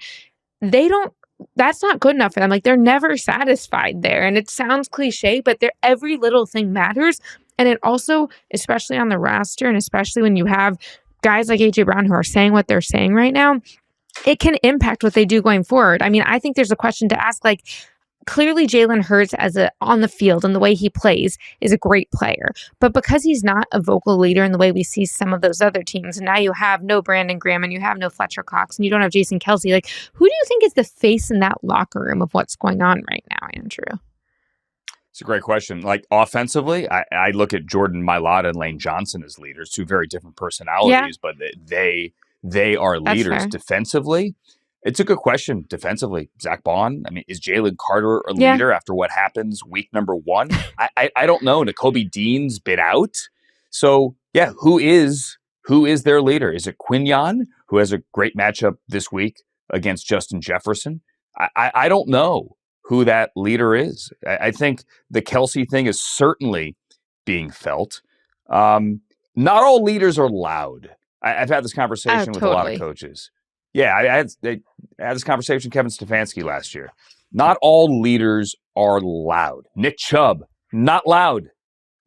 That's not good enough for them. Like, they're never satisfied there. And it sounds cliche, but every little thing matters. And it also, especially on the roster, and especially when you have guys like A.J. Brown who are saying what they're saying right now, it can impact what they do going forward. I mean, I think there's a question to ask, like, clearly Jalen Hurts on the field and the way he plays is a great player. But because he's not a vocal leader in the way we see some of those other teams, and now you have no Brandon Graham and you have no Fletcher Cox and you don't have Jason Kelsey, like, who do you think is the face in that locker room of what's going on right now, Andrew? It's a great question. Like, offensively, I look at Jordan Mailata and Lane Johnson as leaders, two very different personalities, but they are leaders. Fair. Defensively, it's a good question. Defensively, Zach Bond. I mean, is Jalen Carter a leader after what happens week number 1? I don't know. Nakobe Dean's been out. So, yeah, who is their leader? Is it Quinyon, who has a great matchup this week against Justin Jefferson? I don't know who that leader is. I think the Kelsey thing is certainly being felt. Not all leaders are loud. I've had this conversation with a lot of coaches. Yeah, I had this conversation with Kevin Stefanski last year. Not all leaders are loud. Nick Chubb, not loud.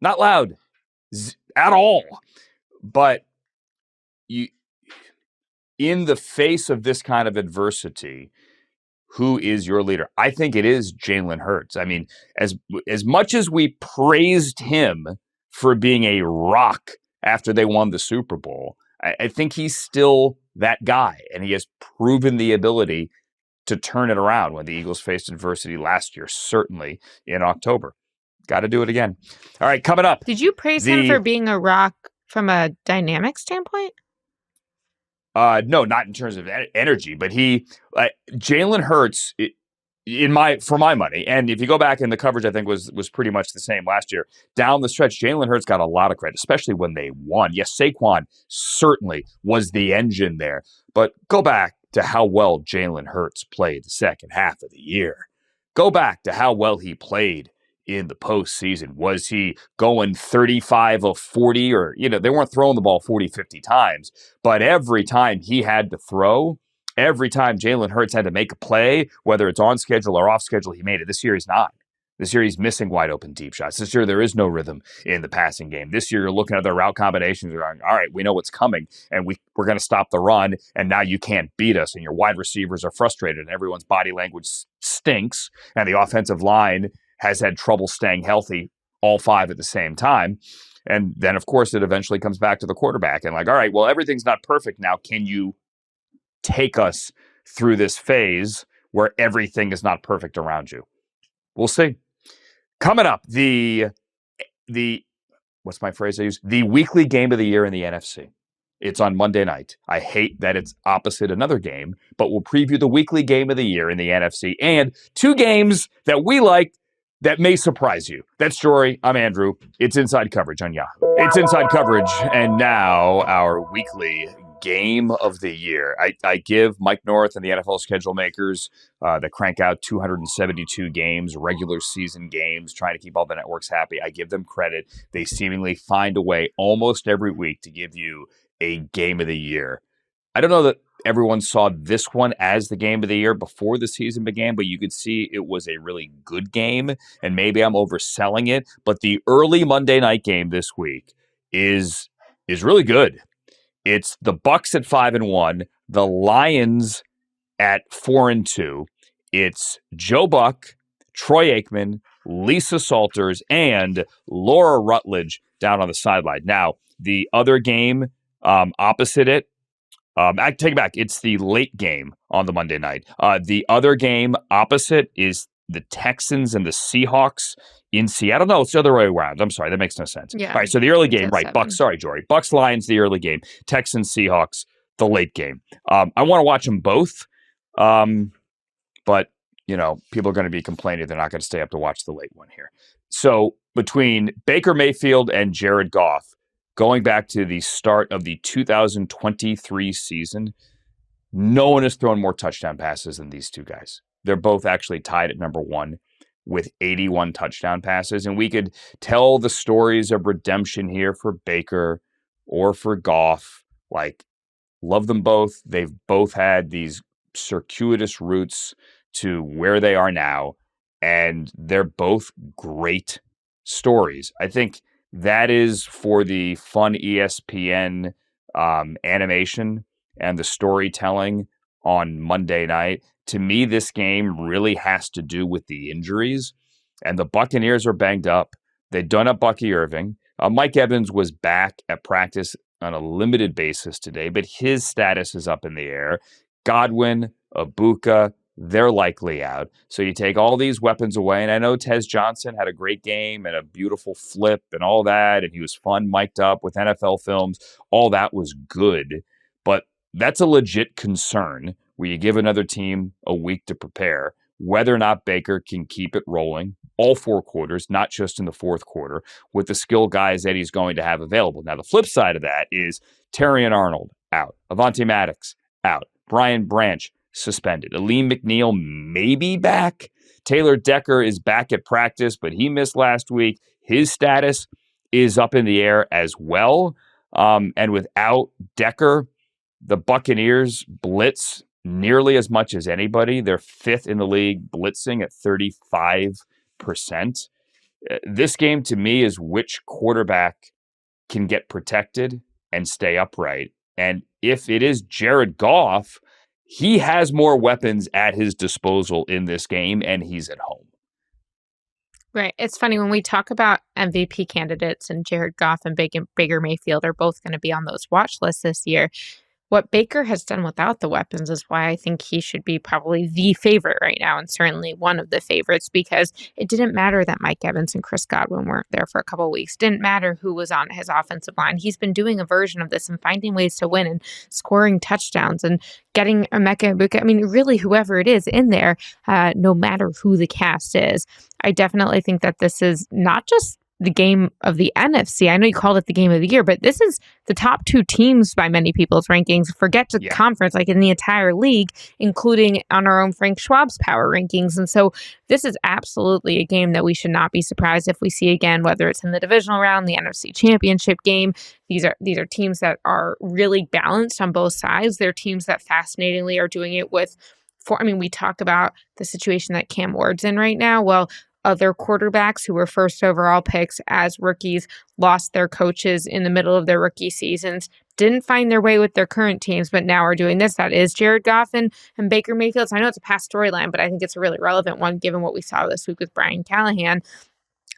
Not loud at all. But in the face of this kind of adversity, who is your leader? I think it is Jalen Hurts. I mean, as much as we praised him for being a rock after they won the Super Bowl, I think he's still that guy, and he has proven the ability to turn it around when the Eagles faced adversity last year, certainly in October. Got to do it again. All right, coming up. Did you praise him for being a rock from a dynamic standpoint? No, not in terms of energy, but Jalen Hurts, for my money, and if you go back in the coverage, I think was pretty much the same last year. Down the stretch, Jalen Hurts got a lot of credit, especially when they won. Yes, Saquon certainly was the engine there, but go back to how well Jalen Hurts played the second half of the year. Go back to how well he played in the postseason. Was he going 35 of 40, or, they weren't throwing the ball 40, 50 times, but every time he had to throw, every time Jalen Hurts had to make a play, whether it's on schedule or off schedule, he made it. This year he's not. This year he's missing wide open deep shots. This year there is no rhythm in the passing game. This year you're looking at their route combinations and going, all right, we know what's coming, and we're going to stop the run, and now you can't beat us, and your wide receivers are frustrated, and everyone's body language stinks, and the offensive line has had trouble staying healthy, all 5 at the same time. And then, of course, it eventually comes back to the quarterback and like, all right, well, everything's not perfect now. Can you take us through this phase where everything is not perfect around you? We'll see. Coming up, what's my phrase I use? The weekly game of the year in the NFC. It's on Monday night. I hate that it's opposite another game, but we'll preview the weekly game of the year in the NFC and 2 games that we like that may surprise you. That's Jori. I'm Andrew. It's Inside Coverage on Yahoo. It's Inside Coverage, and now our weekly game of the year. I give Mike North and the NFL schedule makers that crank out 272 games, regular season games, trying to keep all the networks happy. I give them credit. They seemingly find a way almost every week to give you a game of the year. I don't know that everyone saw this one as the game of the year before the season began, but you could see it was a really good game, and maybe I'm overselling it, but the early Monday night game this week is really good. It's the Bucs at 5-1, the Lions at 4-2. It's Joe Buck, Troy Aikman, Lisa Salters, and Laura Rutledge down on the sideline. Now, the other game opposite it, I take it back. It's the late game on the Monday night. The other game opposite is the Texans and the Seahawks in Seattle. No, it's the other way around. I'm sorry. That makes no sense. Yeah. All right. So the early game, right. Bucks. Sorry, Jori. Bucks, Lions, the early game. Texans, Seahawks, the late game. I want to watch them both. But, people are going to be complaining they're not going to stay up to watch the late one here. So between Baker Mayfield and Jared Goff, going back to the start of the 2023 season, no one has thrown more touchdown passes than these two guys. They're both actually tied at number 1 with 81 touchdown passes. And we could tell the stories of redemption here for Baker or for Goff. Like, love them both. They've both had these circuitous routes to where they are now. And they're both great stories. I think That is for the fun ESPN animation and the storytelling on Monday night. To me, this game really has to do with the injuries, and the Buccaneers are banged up. They don't have Bucky Irving. Mike Evans was back at practice on a limited basis today, but his status is up in the air. Godwin, Ibuka, they're likely out. So you take all these weapons away, and I know Tez Johnson had a great game and a beautiful flip and all that, and he was fun, mic'd up with NFL films. All that was good, but that's a legit concern where you give another team a week to prepare, whether or not Baker can keep it rolling all 4 quarters, not just in the fourth quarter, with the skill guys that he's going to have available. Now, the flip side of that is Terrion Arnold out, Avonte Maddox out, Brian Branch suspended, Aleem McNeil maybe back. Taylor Decker is back at practice, but he missed last week. His status is up in the air as well. And without Decker, the Buccaneers blitz nearly as much as anybody. They're 5th in the league blitzing at 35%. This game to me is which quarterback can get protected and stay upright. And if it is Jared Goff, he has more weapons at his disposal in this game, and he's at home. Right. It's funny when we talk about MVP candidates, and Jared Goff and Baker Mayfield are both going to be on those watch lists this year. What Baker has done without the weapons is why I think he should be probably the favorite right now, and certainly one of the favorites, because it didn't matter that Mike Evans and Chris Godwin weren't there for a couple of weeks. Didn't matter who was on his offensive line. He's been doing a version of this and finding ways to win and scoring touchdowns and getting Emeka Egbuka. I mean, really, whoever it is in there, no matter who the cast is. I definitely think that this is not just the game of the NFC. I know you called it the game of the year, but this is the top 2 teams by many people's rankings. Forget the conference, like in the entire league, including on our own Frank Schwab's power rankings. And so this is absolutely a game that we should not be surprised if we see again, whether it's in the divisional round, the NFC Championship game. These are teams that are really balanced on both sides. They're teams that fascinatingly are doing it with, we talk about the situation that Cam Ward's in right now. Well, other quarterbacks who were first overall picks as rookies lost their coaches in the middle of their rookie seasons, didn't find their way with their current teams, but now are doing this. That is Jared Goff and Baker Mayfield. So I know it's a past storyline, but I think it's a really relevant one given what we saw this week with Brian Callahan.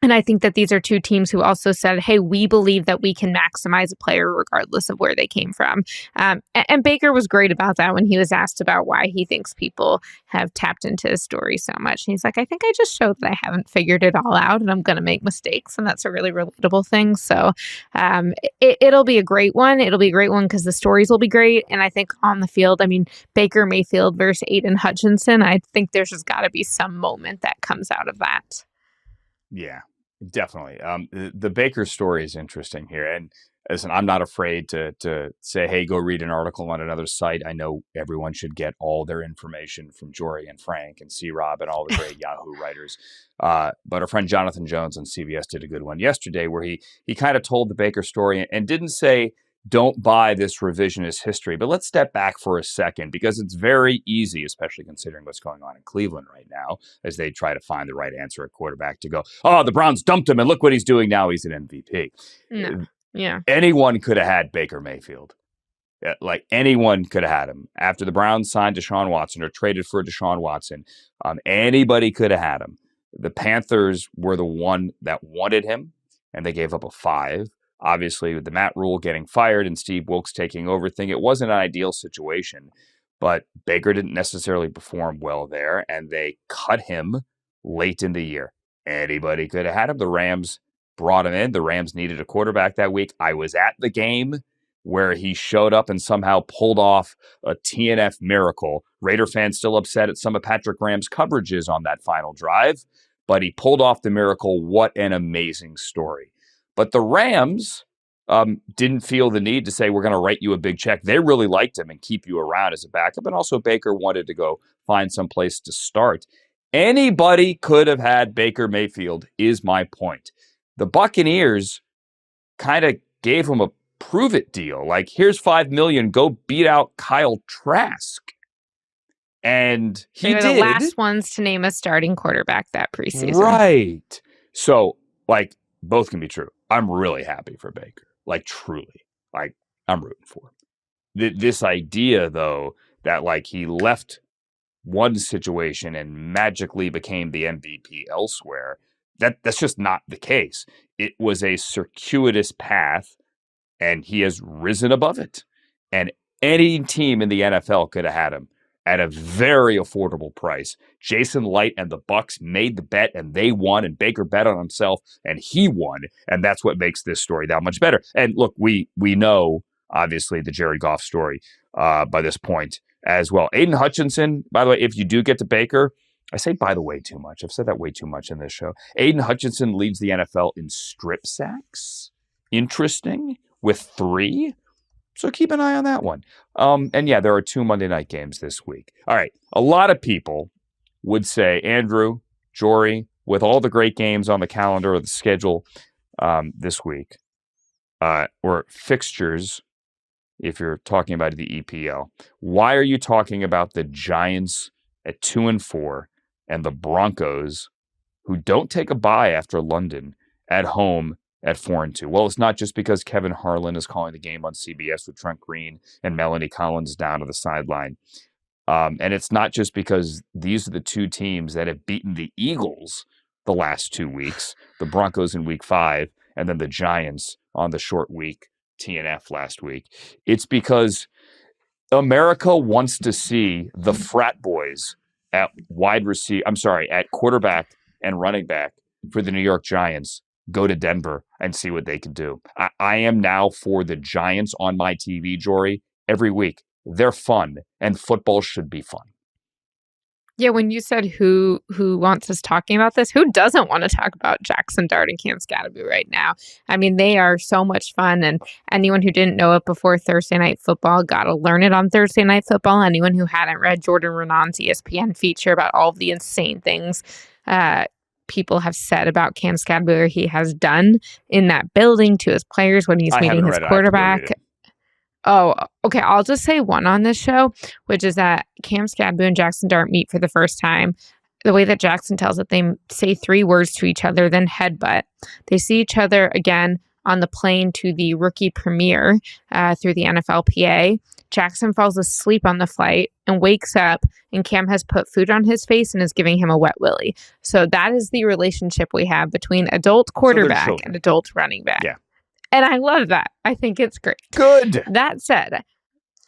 And I think that these are 2 teams who also said, hey, we believe that we can maximize a player regardless of where they came from. And Baker was great about that when he was asked about why he thinks people have tapped into his story so much. And he's like, I think I just showed that I haven't figured it all out and I'm going to make mistakes. And that's a really relatable thing. So it'll be a great one. It'll be a great one because the stories will be great. And I think on the field, Baker Mayfield versus Aiden Hutchinson, I think there's just got to be some moment that comes out of that. Yeah. Definitely. The Baker story is interesting here. And listen, I'm not afraid to say, hey, go read an article on another site. I know everyone should get all their information from Jori and Frank and C-Rob and all the great Yahoo writers. But our friend Jonathan Jones on CBS did a good one yesterday where he kind of told the Baker story and didn't say, don't buy this revisionist history. But let's step back for a second because it's very easy, especially considering what's going on in Cleveland right now, as they try to find the right answer at quarterback to go, oh, the Browns dumped him and look what he's doing now. He's an MVP. No. Yeah. Anyone could have had Baker Mayfield. Like anyone could have had him. After the Browns signed Deshaun Watson or traded for Deshaun Watson, anybody could have had him. The Panthers were the one that wanted him, and they gave up a 5. Obviously, with the Matt Rule getting fired and Steve Wilkes taking over thing, it wasn't an ideal situation, but Baker didn't necessarily perform well there, and they cut him late in the year. Anybody could have had him. The Rams brought him in. The Rams needed a quarterback that week. I was at the game where he showed up and somehow pulled off a TNF miracle. Raider fans still upset at some of Patrick Graham's coverages on that final drive, but he pulled off the miracle. What an amazing story. But the Rams didn't feel the need to say, we're going to write you a big check. They really liked him and keep you around as a backup. And also Baker wanted to go find some place to start. Anybody could have had Baker Mayfield is my point. The Buccaneers kind of gave him a prove-it deal. Like, here's $5 million. Go beat out Kyle Trask. And he did. They were the last ones to name a starting quarterback that preseason. Right. So, both can be true. I'm really happy for Baker. Like, truly. Like, I'm rooting for him. This idea, though, that, like, he left one situation and magically became the MVP elsewhere, that's just not the case. It was a circuitous path, and he has risen above it. And any team in the NFL could have had him at a very affordable price. Jason Light and the Bucs made the bet, and they won, and Baker bet on himself, and he won, and that's what makes this story that much better. And look, we know, obviously, the Jared Goff story by this point as well. Aiden Hutchinson, by the way, if you do get to Baker, I say by the way too much. I've said that way too much in this show. Aiden Hutchinson leads the NFL in strip sacks. Interesting, with 3. So keep an eye on that one. And yeah, there are 2 Monday night games this week. All right. A lot of people would say, Andrew, Jori, with all the great games on the calendar or the schedule this week, or fixtures, if you're talking about the EPL, why are you talking about the Giants at 2-4 and the Broncos, who don't take a bye after London, at home at 4-2? Well, it's not just because Kevin Harlan is calling the game on CBS with Trent Green and Melanie Collins down to the sideline. And it's not just because these are the 2 teams that have beaten the Eagles the last 2 weeks, the Broncos in week 5, and then the Giants on the short week, TNF last week. It's because America wants to see the frat boys at at quarterback and running back for the New York Giants go to Denver and see what they can do. I am now for the Giants on my TV, Jori, every week. They're fun, and football should be fun. Yeah, when you said who wants us talking about this, who doesn't want to talk about Jackson Dart and Cam Scatterby right now? I mean, they are so much fun, and anyone who didn't know it before Thursday Night Football got to learn it on Thursday Night Football. Anyone who hadn't read Jordan Renon's ESPN feature about all of the insane things people have said about Cam Scatterby he has done in that building to his players when he's meeting his quarterback. Oh, okay. I'll just say one on this show, which is that Cam Scatterby and Jackson Dart meet for the first time. The way that Jackson tells it, they say 3 words to each other, then headbutt. They see each other again on the plane to the rookie premiere through the NFLPA. Jackson falls asleep on the flight and wakes up, and Cam has put food on his face and is giving him a wet willy. So that is the relationship we have between adult quarterback and adult running back. Yeah. And I love that. I think it's great. Good. That said,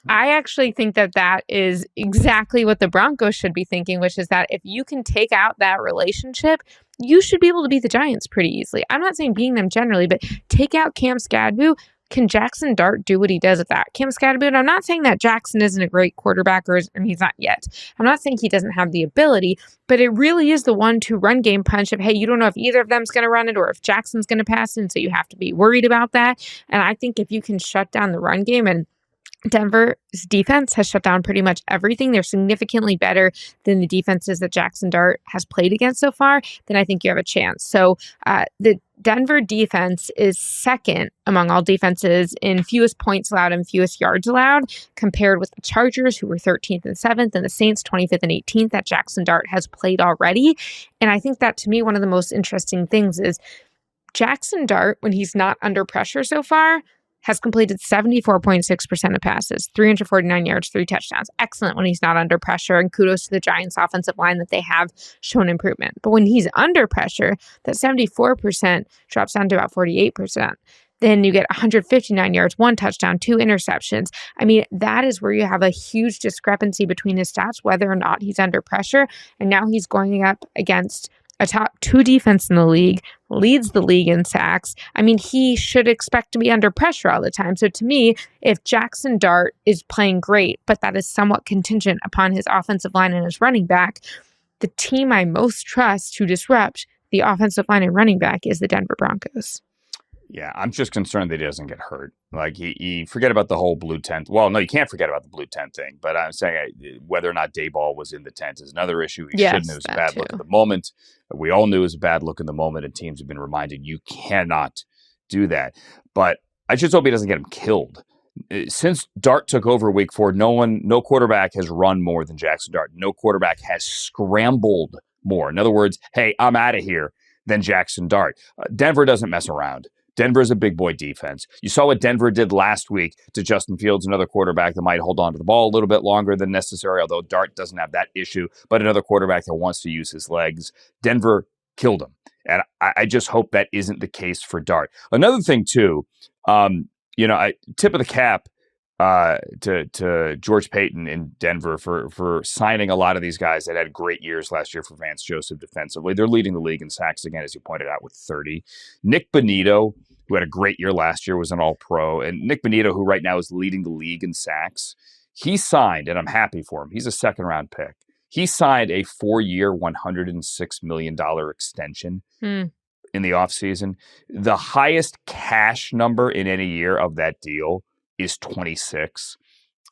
I actually think that is exactly what the Broncos should be thinking, which is that if you can take out that relationship, you should be able to beat the Giants pretty easily. I'm not saying beating them generally, but take out Cam Scatterby. Can Jackson Dart do what he does with that? Cam Scatterby, and I'm not saying that Jackson isn't a great quarterback, or he's not yet. I'm not saying he doesn't have the ability, but it really is the 1-2 run game punch of, hey, you don't know if either of them's going to run it or if Jackson's going to pass it, and so you have to be worried about that. And I think if you can shut down the run game, and Denver's defense has shut down pretty much everything. They're significantly better than the defenses that Jackson Dart has played against so far. Then I think you have a chance. So the Denver defense is second among all defenses in fewest points allowed and fewest yards allowed, compared with the Chargers, who were 13th and 7th, and the Saints 25th and 18th that Jackson Dart has played already. And I think that, to me, one of the most interesting things is Jackson Dart, when he's not under pressure so far, has completed 74.6% of passes, 349 yards, 3 touchdowns. Excellent when he's not under pressure, and kudos to the Giants offensive line that they have shown improvement. But when he's under pressure, that 74% drops down to about 48%. Then you get 159 yards, 1 touchdown, 2 interceptions. I mean, that is where you have a huge discrepancy between his stats, whether or not he's under pressure. And now he's going up against a top 2 defense in the league, leads the league in sacks. I mean, he should expect to be under pressure all the time. So to me, if Jackson Dart is playing great, but that is somewhat contingent upon his offensive line and his running back, the team I most trust to disrupt the offensive line and running back is the Denver Broncos. Yeah, I'm just concerned that he doesn't get hurt. Like, he forget about the whole blue tent. Well, no, you can't forget about the blue tent thing. But I'm saying whether or not Dayball was in the tent is another issue. He shouldn't. It was a bad look at the moment. We all knew it was a bad look in the moment, and teams have been reminded you cannot do that. But I just hope he doesn't get him killed. Since Dart took over week 4, no quarterback has run more than Jackson Dart. No quarterback has scrambled more. In other words, hey, I'm out of here, than Jackson Dart. Denver doesn't mess around. Denver's a big boy defense. You saw what Denver did last week to Justin Fields, another quarterback that might hold on to the ball a little bit longer than necessary, although Dart doesn't have that issue, but another quarterback that wants to use his legs. Denver killed him. And I just hope that isn't the case for Dart. Another thing, too, tip of the cap to George Payton in Denver for signing a lot of these guys that had great years last year for Vance Joseph defensively. They're leading the league in sacks again, as you pointed out, with 30. Nick Bonito, who had a great year last year, was an all-pro. And Nick Bonito, who right now is leading the league in sacks, he signed, and I'm happy for him, he's a second-round pick. He signed a 4-year, $106 million extension in the offseason. The highest cash number in any year of that deal is 26.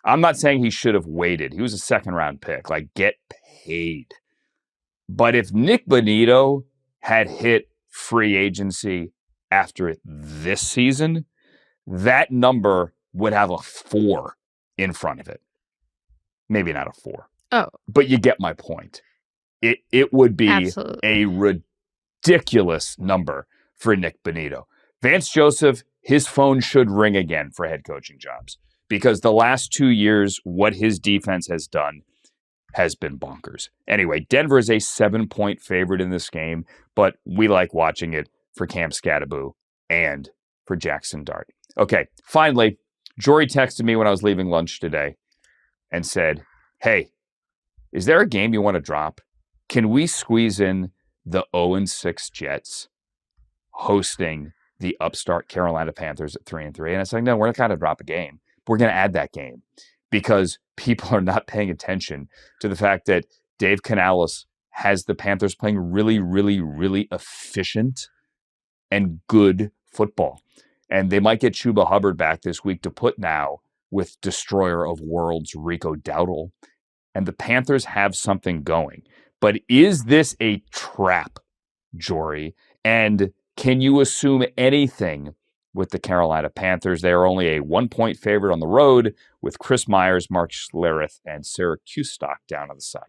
I'm not saying he should have waited. He was a second-round pick. Like, get paid. But if Nick Bonito had hit free agency after this season, that number would have a 4 in front of it. Maybe not a 4. Oh. But you get my point. It would be Absolutely. a ridiculous number for Nick Bonito. Vance Joseph, his phone should ring again for head coaching jobs because the last 2 years, what his defense has done has been bonkers. Anyway, Denver is a 7-point favorite in this game, but we like watching it for Cam Scattaboo and for Jackson Dart. Okay, finally, Jori texted me when I was leaving lunch today and said, hey, is there a game you want to drop? Can we squeeze in the 0-6 Jets hosting the upstart Carolina Panthers at 3-3? And I said, no, we're not going to drop a game. We're going to add that game because people are not paying attention to the fact that Dave Canales has the Panthers playing really, really, really efficient and good football. And they might get Chuba Hubbard back this week to put now with Destroyer of Worlds Rico Dowdle. And the Panthers have something going. But is this a trap, Jori? And can you assume anything with the Carolina Panthers? They are only a 1-point favorite on the road with Chris Myers, Mark Schlereth, and Sarah Kustock down on the sideline.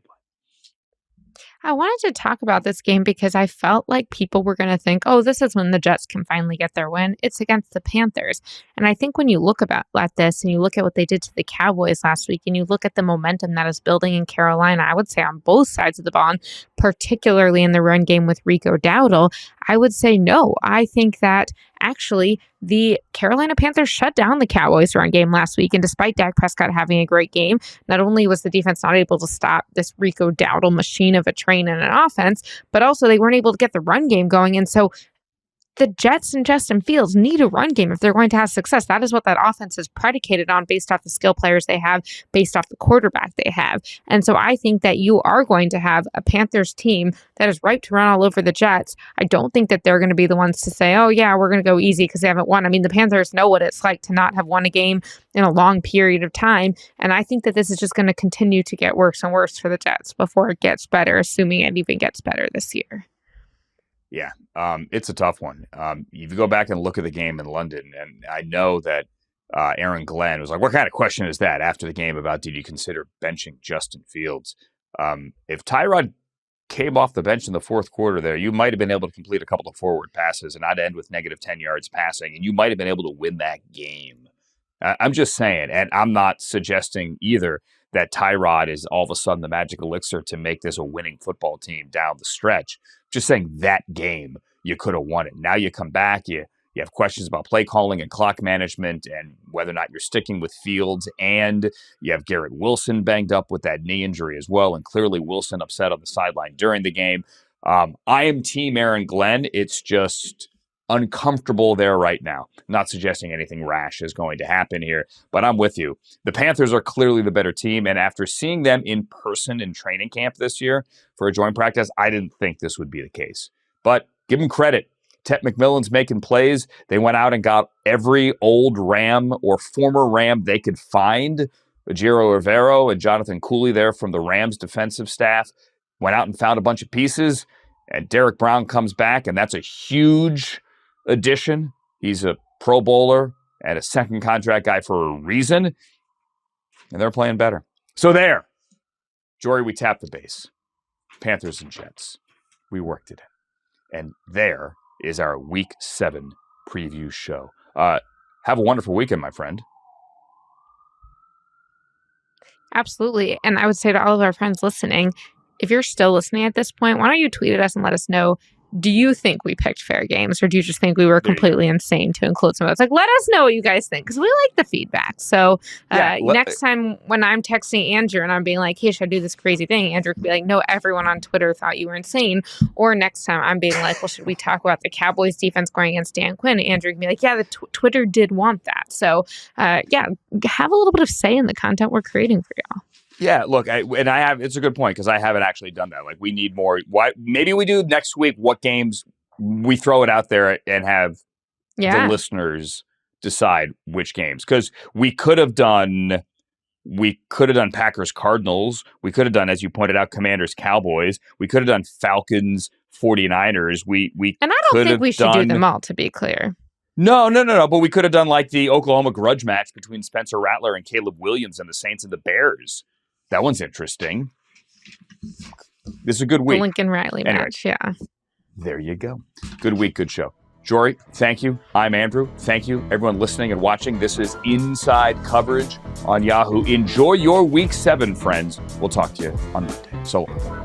I wanted to talk about this game because I felt like people were going to think, oh, this is when the Jets can finally get their win. It's against the Panthers. And I think when you look at this and you look at what they did to the Cowboys last week and you look at the momentum that is building in Carolina, I would say on both sides of the ball, particularly in the run game with Rico Dowdle, I would say no. I think that actually the Carolina Panthers shut down the Cowboys run game last week. And despite Dak Prescott having a great game, not only was the defense not able to stop this Rico Dowdle machine of a train and an offense, but also they weren't able to get the run game going. And so the Jets and Justin Fields need a run game if they're going to have success. That is what that offense is predicated on based off the skill players they have, based off the quarterback they have. And so I think that you are going to have a Panthers team that is ripe to run all over the Jets. I don't think that they're going to be the ones to say, oh yeah, we're going to go easy because they haven't won. I mean, the Panthers know what it's like to not have won a game in a long period of time. And I think that this is just going to continue to get worse and worse for the Jets before it gets better, assuming it even gets better this year. Yeah, it's a tough one. If you go back and look at the game in London, and I know that Aaron Glenn was like, what kind of question is that after the game about did you consider benching Justin Fields? If Tyrod came off the bench in the fourth quarter there, you might have been able to complete a couple of forward passes and not end with negative 10 yards passing, and you might have been able to win that game. I'm just saying, and I'm not suggesting either that Tyrod is all of a sudden the magic elixir to make this a winning football team down the stretch. Just saying that game, you could have won it. Now you come back, you have questions about play calling and clock management and whether or not you're sticking with Fields, and you have Garrett Wilson banged up with that knee injury as well, and clearly Wilson upset on the sideline during the game. I am team Aaron Glenn. It's just uncomfortable there right now. Not suggesting anything rash is going to happen here, but I'm with you. The Panthers are clearly the better team, and after seeing them in person in training camp this year for a joint practice, I didn't think this would be the case. But give them credit. Tet McMillan's making plays. They went out and got every old Ram or former Ram they could find. Ejiro Rivero and Jonathan Cooley there from the Rams defensive staff went out and found a bunch of pieces, and Derek Brown comes back, and that's a huge addition. He's a Pro Bowler and a second contract guy for a reason, and they're playing better. So there, Jori, we tapped the base. Panthers and Jets. We worked it in. And there is our Week 7 preview show. Have a wonderful weekend, my friend. Absolutely. And I would say to all of our friends listening, if you're still listening at this point, why don't you tweet at us and let us know, do you think we picked fair games, or do you just think we were completely insane to include some of those? Like, let us know what you guys think, because we like the feedback. So next time when I'm texting Andrew and I'm being like, hey, should I do this crazy thing? Andrew could be like, no, everyone on Twitter thought you were insane. Or next time I'm being like, well, should we talk about the Cowboys defense going against Dan Quinn? Andrew can be like, yeah, the Twitter did want that. So have a little bit of say in the content we're creating for y'all. Yeah, look, it's a good point, because I haven't actually done that. Like, we need more. Maybe we do next week what games we throw it out there and have the listeners decide which games. Because we could have done Packers Cardinals. We could have done, as you pointed out, Commanders Cowboys. We could have done Falcons 49ers. And I don't think we should do them all, to be clear. No. But we could have done like the Oklahoma grudge match between Spencer Rattler and Caleb Williams and the Saints and the Bears. That one's interesting. This is a good week. The Lincoln Riley match, yeah. There you go. Good week, good show. Jori, thank you. I'm Andrew. Thank you, everyone listening and watching. This is Inside Coverage on Yahoo. Enjoy your Week 7, friends. We'll talk to you on Monday. So long.